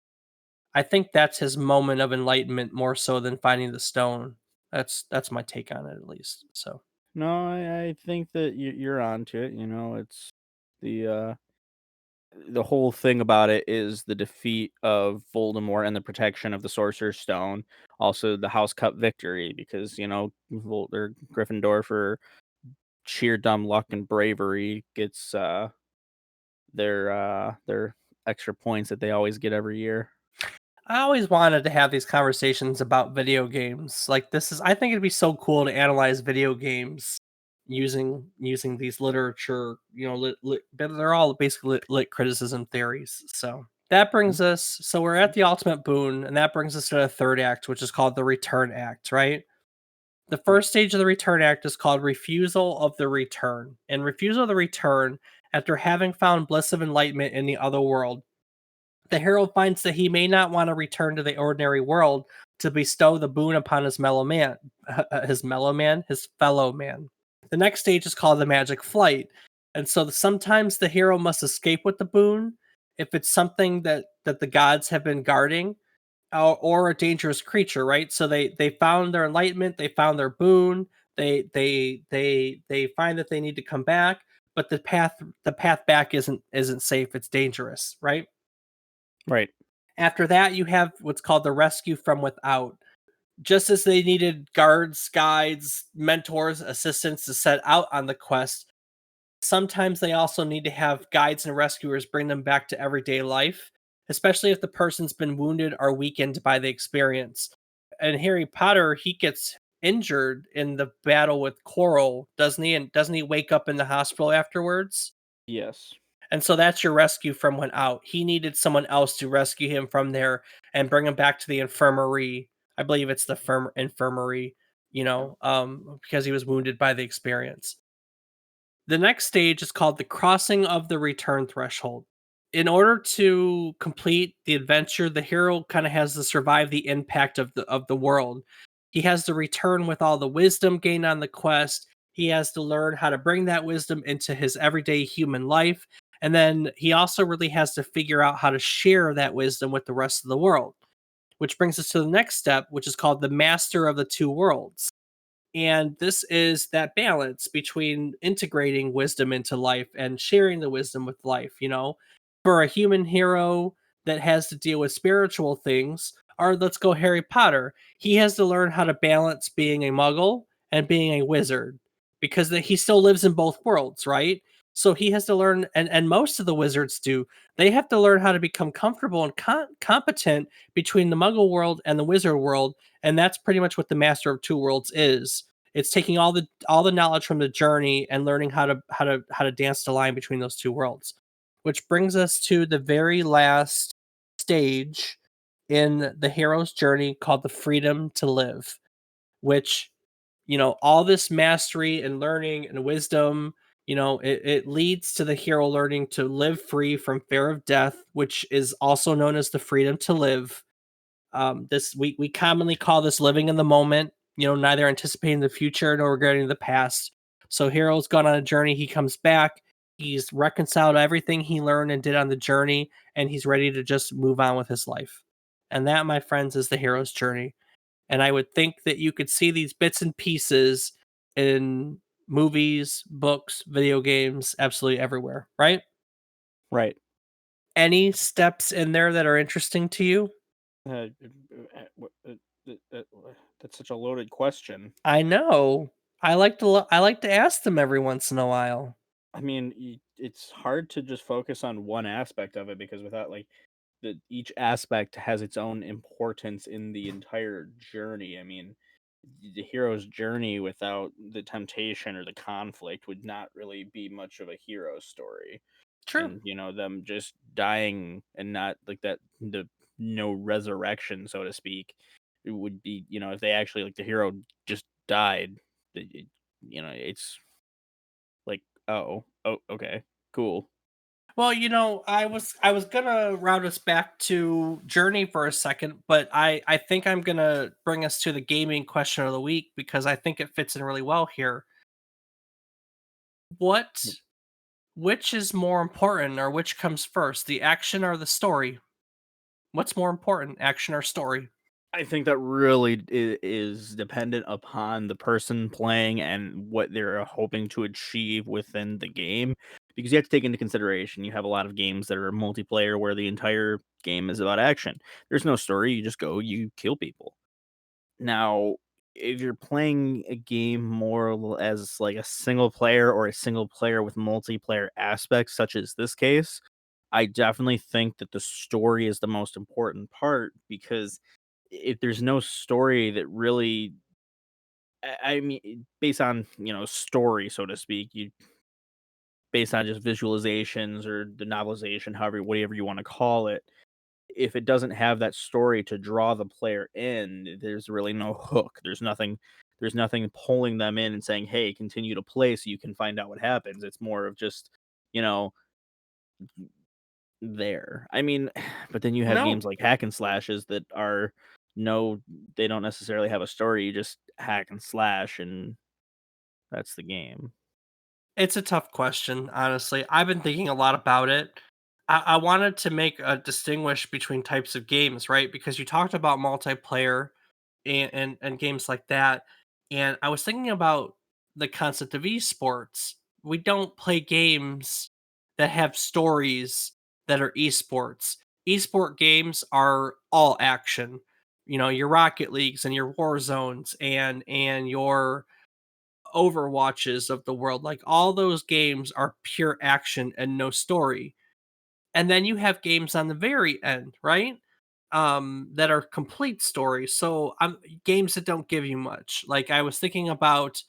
I think that's his moment of enlightenment more so than finding the stone. That's my take on it at least. So No, I think that you're onto it. You know, it's the uh, the whole thing about it is the defeat of Voldemort and the protection of the Sorcerer's Stone. Also, the House Cup victory because or Gryffindor for sheer dumb luck and bravery gets their extra points that they always get every year. I always wanted to have these conversations about video games. Like I think it'd be so cool to analyze video games using these literature, but they're all basically lit criticism theories. So that brings us so we're at the ultimate boon, and that brings us to the third act, which is called the return act, right? The Right. first stage of the return act is called refusal of the return. And refusal of the return, after having found bliss of enlightenment in the other world, the hero finds that he may not want to return to the ordinary world to bestow the boon upon his mellow man, his fellow man. The next stage is called the magic flight. And so sometimes the hero must escape with the boon if it's something that the gods have been guarding, or a dangerous creature, right? So they found their enlightenment, they found their boon, they find that they need to come back, but the path back isn't safe, it's dangerous, right? Right. After that, you have what's called the rescue from without. Just as they needed guards, guides, mentors, assistants to set out on the quest, sometimes they also need to have guides and rescuers bring them back to everyday life, especially if the person's been wounded or weakened by the experience. And Harry Potter, he gets injured in the battle with Quirrell, doesn't he? And doesn't he wake up in the hospital afterwards? Yes. And so that's your rescue from when out. He needed someone else to rescue him from there and bring him back to the infirmary. I believe it's the infirmary, Yeah. because he was wounded by the experience. The next stage is called the crossing of the return threshold. In order to complete the adventure, the hero kind of has to survive the impact of the world. He has to return with all the wisdom gained on the quest. He has to learn how to bring that wisdom into his everyday human life. And then he also really has to figure out how to share that wisdom with the rest of the world. Which brings us to the next step, which is called the master of the two worlds. And this is that balance between integrating wisdom into life and sharing the wisdom with life, For a human hero that has to deal with spiritual things, or let's go Harry Potter, he has to learn how to balance being a muggle and being a wizard because he still lives in both worlds, right? So he has to learn, and most of the wizards do, they have to learn how to become comfortable and competent between the muggle world and the wizard world, and that's pretty much what the master of two worlds is. It's taking all the knowledge from the journey and learning how to dance the line between those two worlds. Which brings us to the very last stage in the hero's journey called the freedom to live, which all this mastery and learning and wisdom, it leads to the hero learning to live free from fear of death, which is also known as the freedom to live. This we commonly call this living in the moment. Neither anticipating the future nor regretting the past. So hero's gone on a journey. He comes back. He's reconciled everything he learned and did on the journey, and he's ready to just move on with his life. And that, my friends, is the hero's journey. And I would think that you could see these bits and pieces in movies, books, video games, absolutely everywhere, right? Right. Any steps in there that are interesting to you? That's such a loaded question. I know. I like to ask them every once in a while. I mean, it's hard to just focus on one aspect of it because without like each aspect has its own importance in the entire journey. I mean, the hero's journey without the temptation or the conflict would not really be much of a hero story. True. And them just dying and not like that, the no resurrection, so to speak, it would be, if they actually like the hero just died, it's like, oh, okay, cool. Well, I was gonna route us back to Journey for a second, but I think I'm gonna bring us to the gaming question of the week because I think it fits in really well here. What which is more important or which comes first, the action or the story? What's more important, action or story? I think that really is dependent upon the person playing and what they're hoping to achieve within the game. Because you have to take into consideration, you have a lot of games that are multiplayer where the entire game is about action. There's no story, you just go, you kill people. Now, if you're playing a game as like a single player or a single player with multiplayer aspects, such as this case, I definitely think that the story is the most important part because if there's no story that really, I mean, based on story, so to speak, you based on just visualizations or the novelization, however, whatever you want to call it. If it doesn't have that story to draw the player in, there's really no hook. There's nothing pulling them in and saying, "Hey, continue to play so you can find out what happens." It's more of just, you know, there. I mean, but then you have No, games like hack and slashes that are no, they don't necessarily have a story. You just hack and slash, and that's the game. it's a tough question, honestly. I've been thinking a lot about it. I wanted to make a distinguish between types of games, right? Because you talked about multiplayer and games like that. And I was thinking about the concept of esports. We don't play games that have stories that are esports. Esport games are all action. Your Rocket Leagues and your War Zones and your Overwatches of the world. Like all those games are pure action and no story. And then you have games on the very end, right? That are complete stories. So games that don't give you much. Like I was thinking about,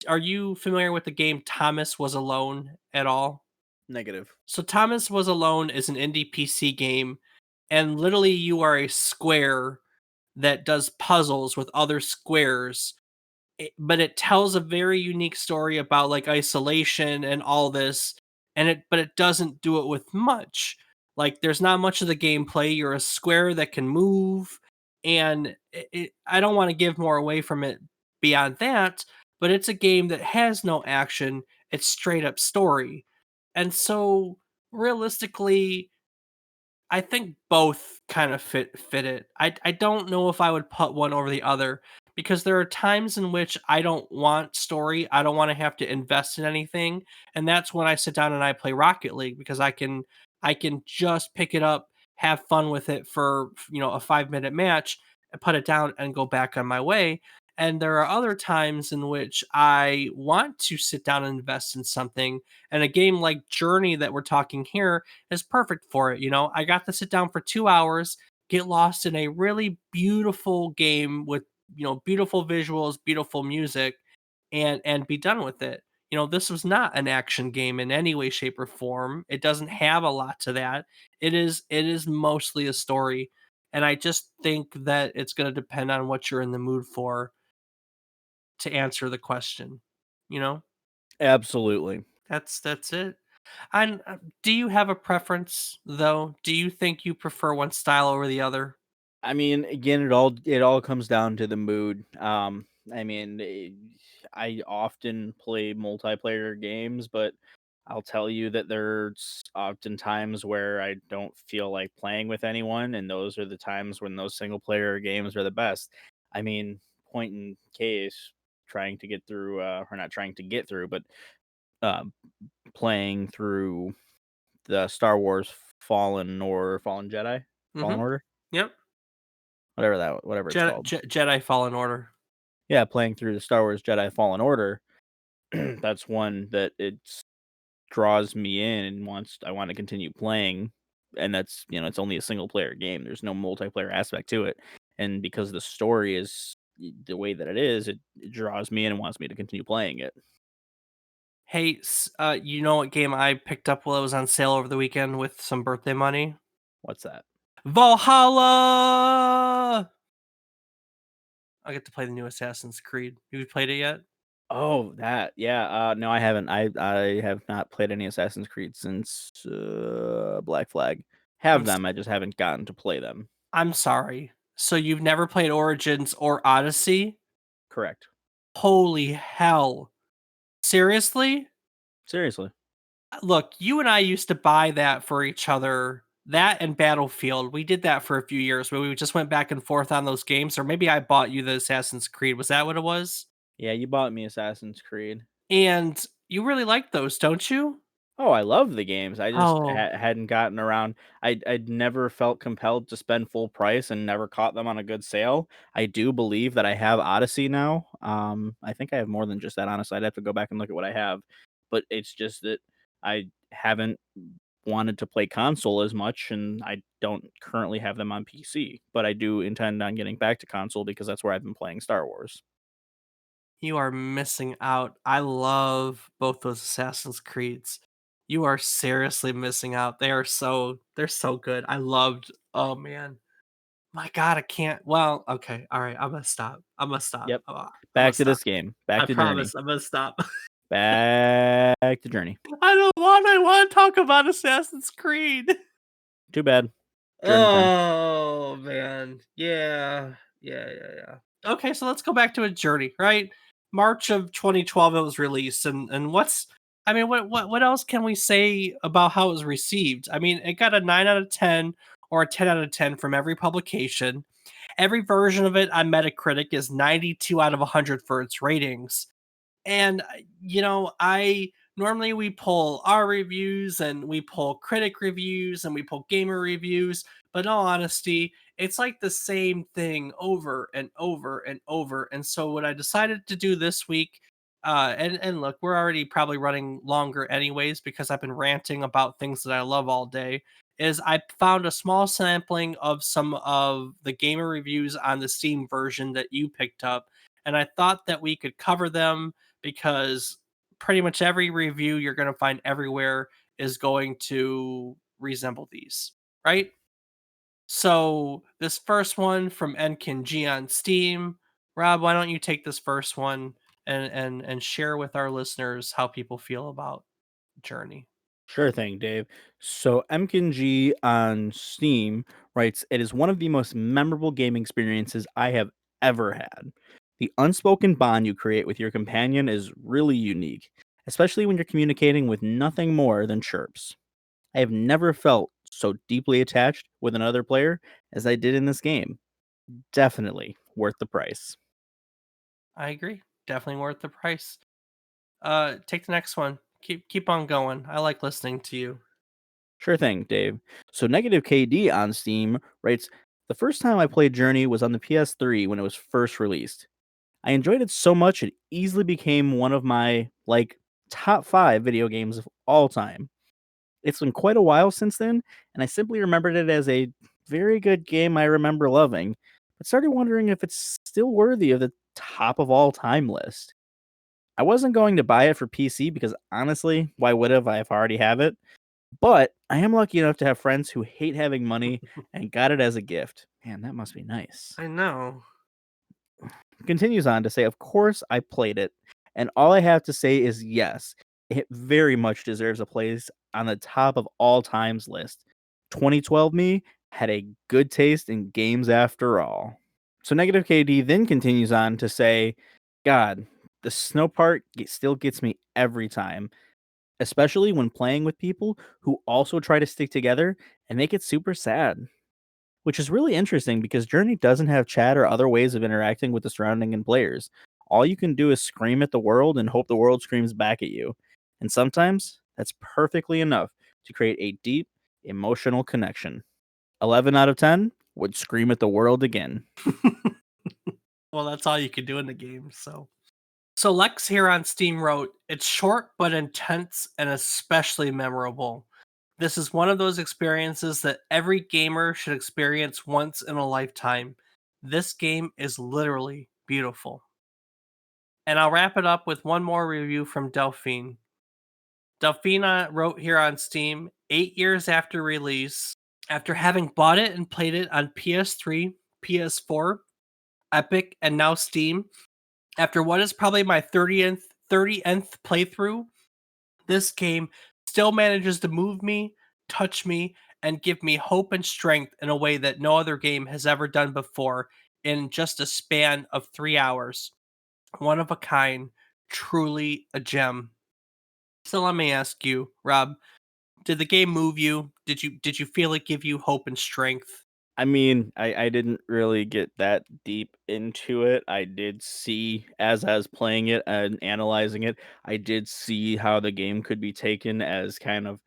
are you familiar with the game Thomas Was Alone at all? Negative. So Thomas Was Alone is an indie PC game, and literally you are a square that does puzzles with other squares, but it tells a very unique story about like isolation and all this, but it doesn't do it with much. Like there's not much of the gameplay. You're a square that can move, and I don't want to give more away from it beyond that, but it's a game that has no action. It's straight up story. And so realistically, I think both kind of fit it. I don't know if I would put one over the other because there are times in which I don't want story. I don't want to have to invest in anything, and that's when I sit down and I play Rocket League because I can just pick it up, have fun with it for, a 5-minute match and put it down and go back on my way. And there are other times in which I want to sit down and invest in something, and a game like Journey that we're talking here is perfect for it. I got to sit down for 2 hours, get lost in a really beautiful game with beautiful visuals, beautiful music, and be done with it. This was not an action game in any way, shape, or form. It doesn't have a lot to that. It is mostly a story, and I just think that it's going to depend on what you're in the mood for to answer the question. You know, Absolutely. that's it. And do you have a preference though? Do you think you prefer one style over the other? I mean, again, it all comes down to the mood. I mean, I often play multiplayer games, but I'll tell you that there's often times where I don't feel like playing with anyone, and those are the times when those single player games are the best. I mean, point in case, trying to get through, or not trying to get through, but uh, playing through the Star Wars Fallen Jedi, Fallen Mhm. Order, Yep. whatever it's called. Jedi Fallen Order. Yeah, playing through the Star Wars Jedi Fallen Order, that's one that it draws me in and wants I want to continue playing, and that's it's only a single player game. There's no multiplayer aspect to it, and because the story is the way that it is, it draws me in and wants me to continue playing it. Hey, you know what game I picked up while it was on sale over the weekend with some birthday money? What's that? Valhalla! I get to play the new Assassin's Creed. Have you played it yet? Oh, that yeah. No, I haven't. I have not played any Assassin's Creed since Black Flag. I'm Have s- them. I just haven't gotten to play them. I'm sorry. So you've never played Origins or Odyssey? Correct. Holy hell. Seriously? Seriously. Look, you and I used to buy that for each other. That and Battlefield. We did that for a few years where we just went back and forth on those games, or maybe I bought you the Assassin's Creed. Was that what it was? Yeah, you bought me Assassin's Creed. And you really like those, don't you? Oh, I love the games. I just Oh, hadn't gotten around. I'd never felt compelled to spend full price and never caught them on a good sale. I do believe that I have Odyssey now. I think I have more than just that. Honestly, I'd have to go back and look at what I have, but it's just that I haven't wanted to play console as much, and I don't currently have them on PC. But I do intend on getting back to console because that's where I've been playing Star Wars. you are missing out. I love both those Assassin's Creeds. You are seriously missing out. They're so good. I loved oh man. My god, I can't. Well, okay. All right. I'm gonna stop. I'm gonna stop. Yep. I'm gonna Back to stop. this game. Back I to Journey. promise. I'm gonna stop. Back to Journey. I want to talk about Assassin's Creed. Too bad. Journey time. Oh man. Yeah. Okay, so let's go back to a journey, right? March of 2012 it was released and what's I mean what else can we say about how it was received? I mean, it got a 9 out of 10 or a 10 out of 10 from every publication. Every version of it on Metacritic is 92 out of 100 for its ratings. And I normally we pull our reviews and we pull critic reviews and we pull gamer reviews, but in all honesty, it's like the same thing over and over and over. And so what I decided to do this week, and look, we're already probably running longer anyways because I've been ranting about things that I love all day. Is I found a small sampling of some of the gamer reviews on the Steam version that you picked up, and I thought that we could cover them because pretty much every review you're going to find everywhere is going to resemble these, right? So this first one from Enkin G on Steam. Rob, why don't you take this first one and share with our listeners how people feel about Journey? Sure thing, Dave. So MKG on Steam writes, "It is one of the most memorable gaming experiences I have ever had. The unspoken bond you create with your companion is really unique, especially when you're communicating with nothing more than chirps. I have never felt so deeply attached with another player as I did in this game. Definitely worth the price." I agree. Definitely worth the price. Take the next one. Keep on going. I like listening to you. Sure thing, Dave. So Negative KD on Steam writes, "The first time I played Journey was on the PS3 when it was first released. I enjoyed it so much it easily became one of my top 5 video games of all time. It's been quite a while since then, and I simply remembered it as a very good game I remember loving, but started wondering if it's still worthy of the top of all time list. I wasn't going to buy it for PC because honestly, why would have I've already have it? But I am lucky enough to have friends who hate having money and got it as a gift. Man, that must be nice." I know. Continues on to say, "Of course, I played it. And all I have to say is yes, it very much deserves a place on the top of all times list. 2012 me had a good taste in games after all." So Negative KD then continues on to say, "God, the snow part still gets me every time, especially when playing with people who also try to stick together and make it super sad." Which is really interesting because Journey doesn't have chat or other ways of interacting with the surrounding and players. All you can do is scream at the world and hope the world screams back at you. And sometimes that's perfectly enough to create a deep Emotional connection. 11 out of 10 would scream at the world again. Well, that's all you could do in the game, so. So Lex here on Steam wrote, "It's short but intense and especially memorable. This is one of those experiences that every gamer should experience once in a lifetime. This game is literally beautiful." And I'll wrap it up with one more review from Delphine. Delphina wrote here on Steam, 8 years after release, after having bought it and played it on PS3, PS4, Epic, and now Steam, after what is probably my 30th playthrough, this game still manages to move me, touch me, and give me hope and strength in a way that no other game has ever done before in just a span of 3 hours. One of a kind, truly a gem. So let me ask you, Rob, did the game move you? Did you feel it give you hope and strength? I mean, I didn't really get that deep into it. I did see as I was playing it and analyzing it, I did see how the game could be taken as kind of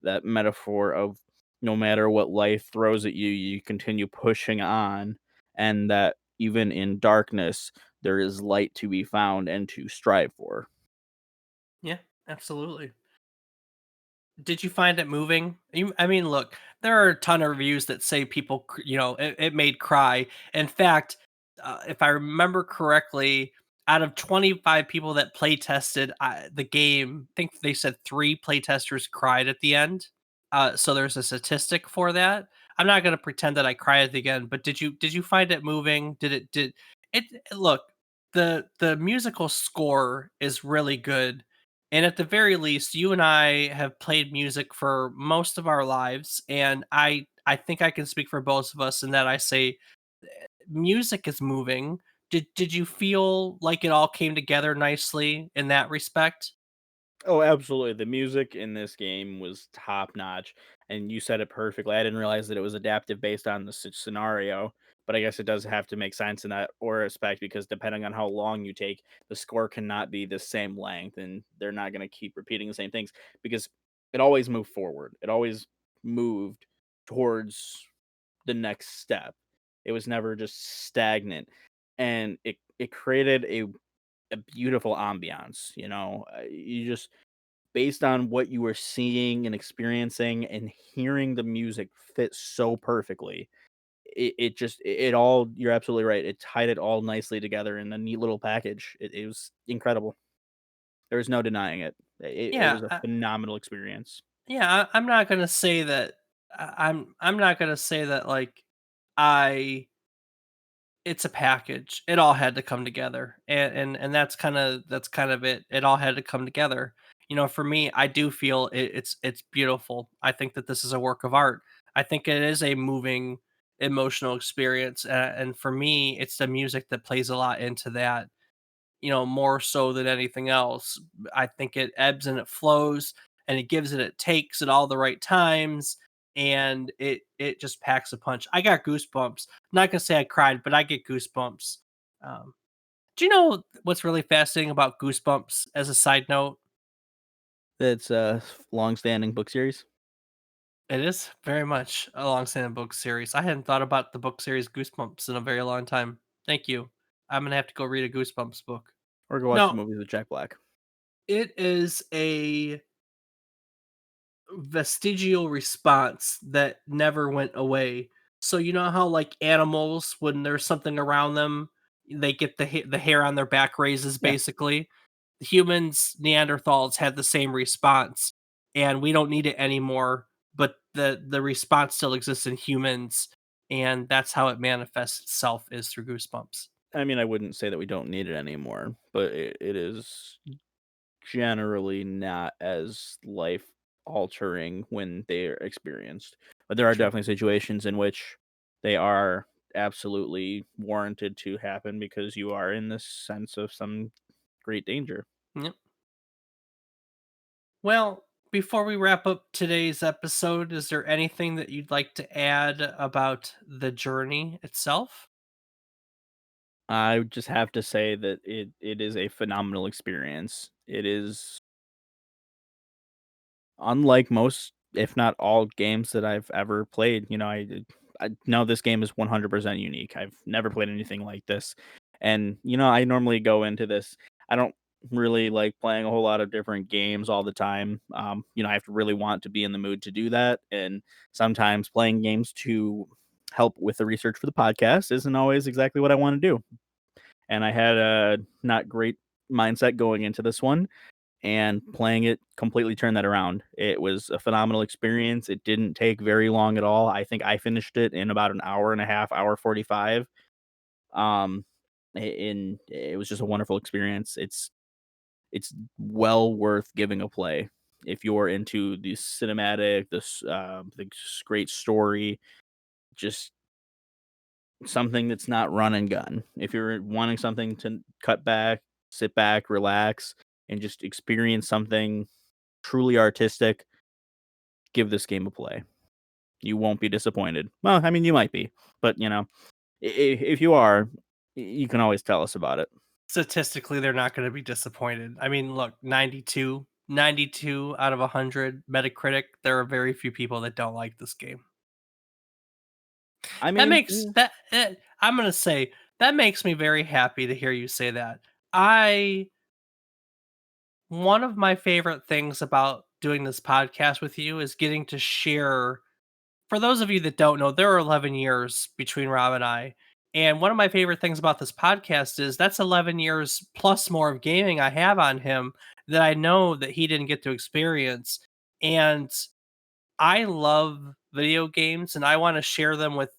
that metaphor of no matter what life throws at you, you continue pushing on, and that even in darkness, there is light to be found and to strive for. Yeah, absolutely. Did you find it moving? I mean, look, there are a ton of reviews that say people, it made cry. In fact, if I remember correctly, out of 25 people that play tested the game, I think they said three play testers cried at the end. So there's a statistic for that. I'm not going to pretend that I cried at the end, but did you find it moving? Did it look, the musical score is really good, and at the very least, you and I have played music for most of our lives, and I think I can speak for both of us in that I say music is moving. Did you feel like it all came together nicely in that respect? Oh, absolutely. The music in this game was top notch, and you said it perfectly. I didn't realize that it was adaptive based on the scenario, but I guess it does have to make sense in that or respect because depending on how long you take, the score cannot be the same length, and they're not going to keep repeating the same things because it always moved forward. It always moved towards the next step. It was never just stagnant, and it created a beautiful ambiance. You just based on what you were seeing and experiencing and hearing the music fit so perfectly. It just it all you're absolutely right. It tied it all nicely together in a neat little package. It was incredible. There's no denying it. It Yeah, was a phenomenal experience. yeah. I'm not gonna say that. I'm not gonna say that like I it's a package. It all had to come together, and that's kind of it. It all had to come together. For me, I do feel it's beautiful. I think that this is a work of art. I think it is a moving, emotional experience, and for me, it's the music that plays a lot into that, more so than anything else. I think it ebbs and it flows, and it gives and it takes at all the right times, and it just packs a punch. I got goosebumps. Not gonna say I cried, but I get goosebumps. Um, do you know what's really fascinating about Goosebumps? As a side note, It's a long-standing book series. it is very much a long-standing book series. I hadn't thought about the book series Goosebumps in a very long time. Thank you. I'm gonna have to go read a Goosebumps book. Or go watch the No, movies with Jack Black. it is a vestigial response that never went away. So you know how like animals, when there's something around them, they get the hair on their back raises. Yeah. Basically, humans, Neanderthals had the same response, and we don't need it anymore. But the response still exists in humans, and that's how it manifests itself is through goosebumps. I mean, I wouldn't say that we don't need it anymore, but it is generally not as life altering when they're experienced. But there are True. definitely situations in which they are absolutely warranted to happen because you are in this sense of some great danger. Yep. Well, before we wrap up today's episode, is there anything that you'd like to add about the journey itself? I would just have to say that it is a phenomenal experience. It is unlike most if not all games that I've ever played. I know this game is 100% unique. I've never played anything like this. And I normally go into this. I don't really like playing a whole lot of different games all the time. I have to really want to be in the mood to do that. And sometimes playing games to help with the research for the podcast isn't always exactly what I want to do. And I had a not great mindset going into this one, and playing it completely turned that around. It was a phenomenal experience. It didn't take very long at all. I think I finished it in about an hour and a half, hour 45. Um, and it was just a wonderful experience. It's well worth giving a play if you're into the cinematic, the great story, just something that's not run and gun. If you're wanting something to cut back, sit back, relax, and just experience something truly artistic, give this game a play. You won't be disappointed. Well, I mean, you might be, but if you are, you can always tell us about it. Statistically, they're not gonna be disappointed. I mean, look, 92 out of 100 Metacritic, there are very few people that don't like this game. I That mean, makes that I'm gonna say, that makes me very happy to hear you say that. I One of my favorite things about doing this podcast with you is getting to share. For those of you that don't know, there are 11 years between Rob and I. And one of my favorite things about this podcast is that's 11 years plus more of gaming I have on him that I know that he didn't get to experience. And I love video games and I want to share them with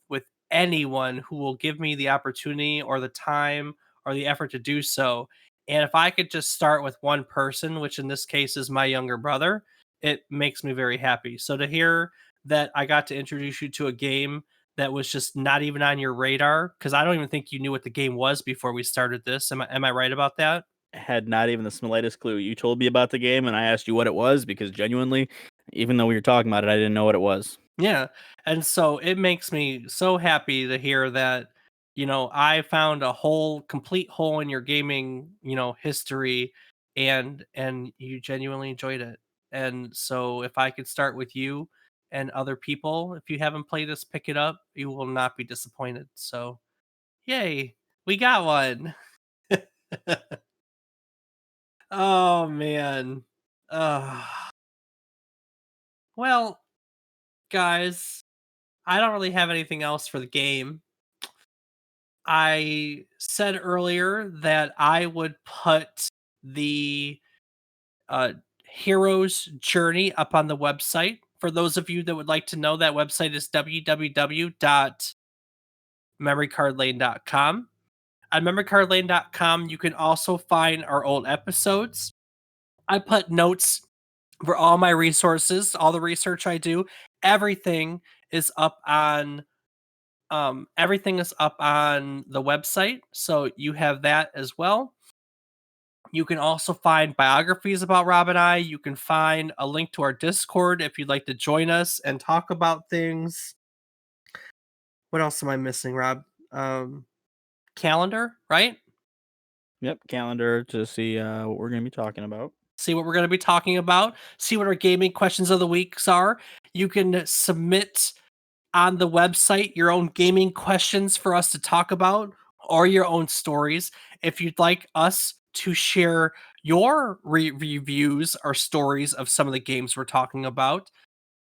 anyone who will give me the opportunity or the time or the effort to do so. And if I could just start with one person, which in this case is my younger brother, it makes me very happy. So to hear that I got to introduce you to a game that was just not even on your radar, because I don't even think you knew what the game was before we started this. Am I right about that? had not even the slightest clue. You told me about the game, and I asked you what it was because genuinely, even though we were talking about it, I didn't know what it was. Yeah. And so it makes me so happy to hear that, I found a whole complete hole in your gaming, history and you genuinely enjoyed it. And so if I could start with you and other people, if you haven't played this, pick it up. You will not be disappointed. So, yay. We got one. Oh man. Uh, well, guys, I don't really have anything else for the game. I said earlier that I would put the uh, hero's journey up on the website. For those of you that would like to know, that website is www.memorycardlane.com. On memorycardlane.com, you can also find our old episodes. I put notes for all my resources, all the research I do. Everything is up on everything is up on the website, so you have that as well. You can also find biographies about Rob and I. You can find a link to our Discord if you'd like to join us and talk about things. What else am I missing, Rob? Um, Calendar, right? Yep, calendar to see what we're going to be talking about. See what we're going to be talking about. See what our gaming questions of the weeks are. You can submit on the website your own gaming questions for us to talk about or your own stories. If you'd like us to share your reviews or stories of some of the games we're talking about,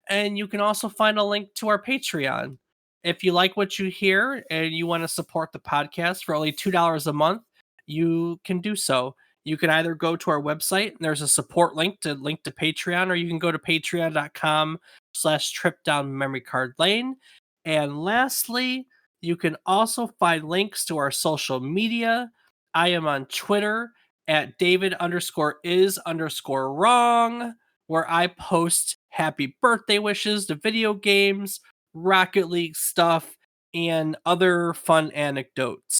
and you can also find a link to our Patreon. If you like what you hear and you want to support the podcast for only $2 a month, you can do so. You can either go to our website and there's a support link to Patreon, or you can go to patreon.com/slash trip down memory card lane. And lastly, you can also find links to our social media. I am on Twitter at David underscore is underscore wrong, where I post happy birthday wishes to video games, Rocket League stuff, and other fun anecdotes.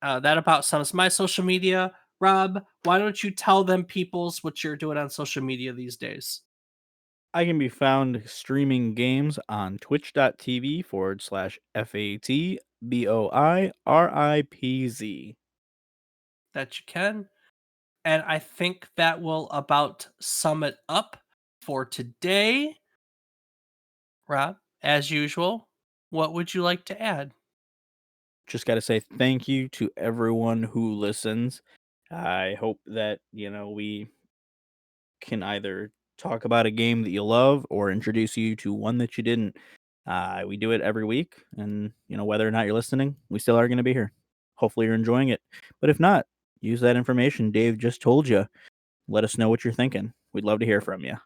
That about sums my social media. Rob, why don't you tell them peoples what you're doing on social media these days? I can be found streaming games on twitch.tv/FATBOIRIPZ. That you can. And I think that will about sum it up for today. Rob, as usual, what would you like to add? Just got to say thank you to everyone who listens. I hope that, we can either talk about a game that you love or introduce you to one that you didn't. We do it every week, and whether or not you're listening, we still are going to be here. Hopefully, you're enjoying it. But if not, use that information Dave just told you. Let us know what you're thinking. We'd love to hear from you.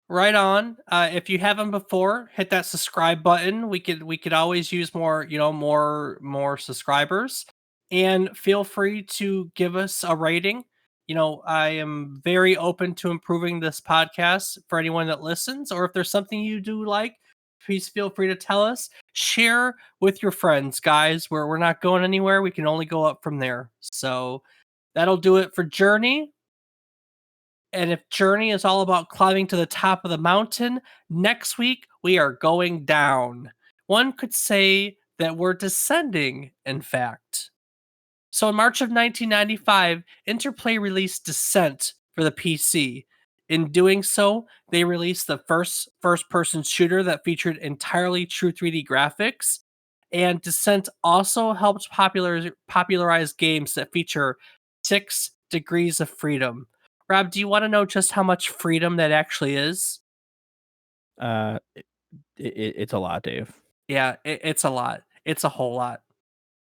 Right on. If you haven't before, hit that subscribe button. We could always use more, more subscribers. And feel free to give us a rating. I am very open to improving this podcast for anyone that listens. Or if there's something you do like, please feel free to tell us. Share with your friends, guys. We're not going anywhere. We can only go up from there. So that'll do it for Journey. And if Journey is all about climbing to the top of the mountain, next week we are going down. One could say that we're descending, in fact. So in March of 1995, Interplay released Descent for the PC. In doing so, they released the first person shooter that featured entirely true 3D graphics. And Descent also helped popularize games that feature 6 degrees of freedom. Rob, do you want to know just how much freedom that actually is? Uh, it's a lot, Dave. Yeah, it's a lot. It's a whole lot.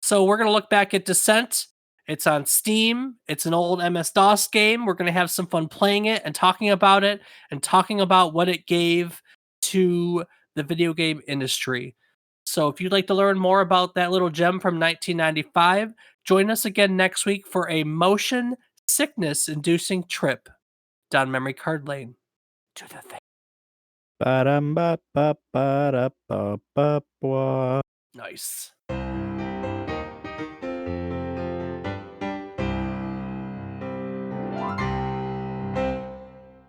So we're gonna look back at Descent. It's on Steam. It's an old MS DOS game. We're gonna have some fun playing it and talking about what it gave to the video game industry. So if you'd like to learn more about that little gem from 1995, join us again next week for a motion sickness inducing trip down memory card lane to the thing. Ba-dum, ba ba ba da ba ba Nice.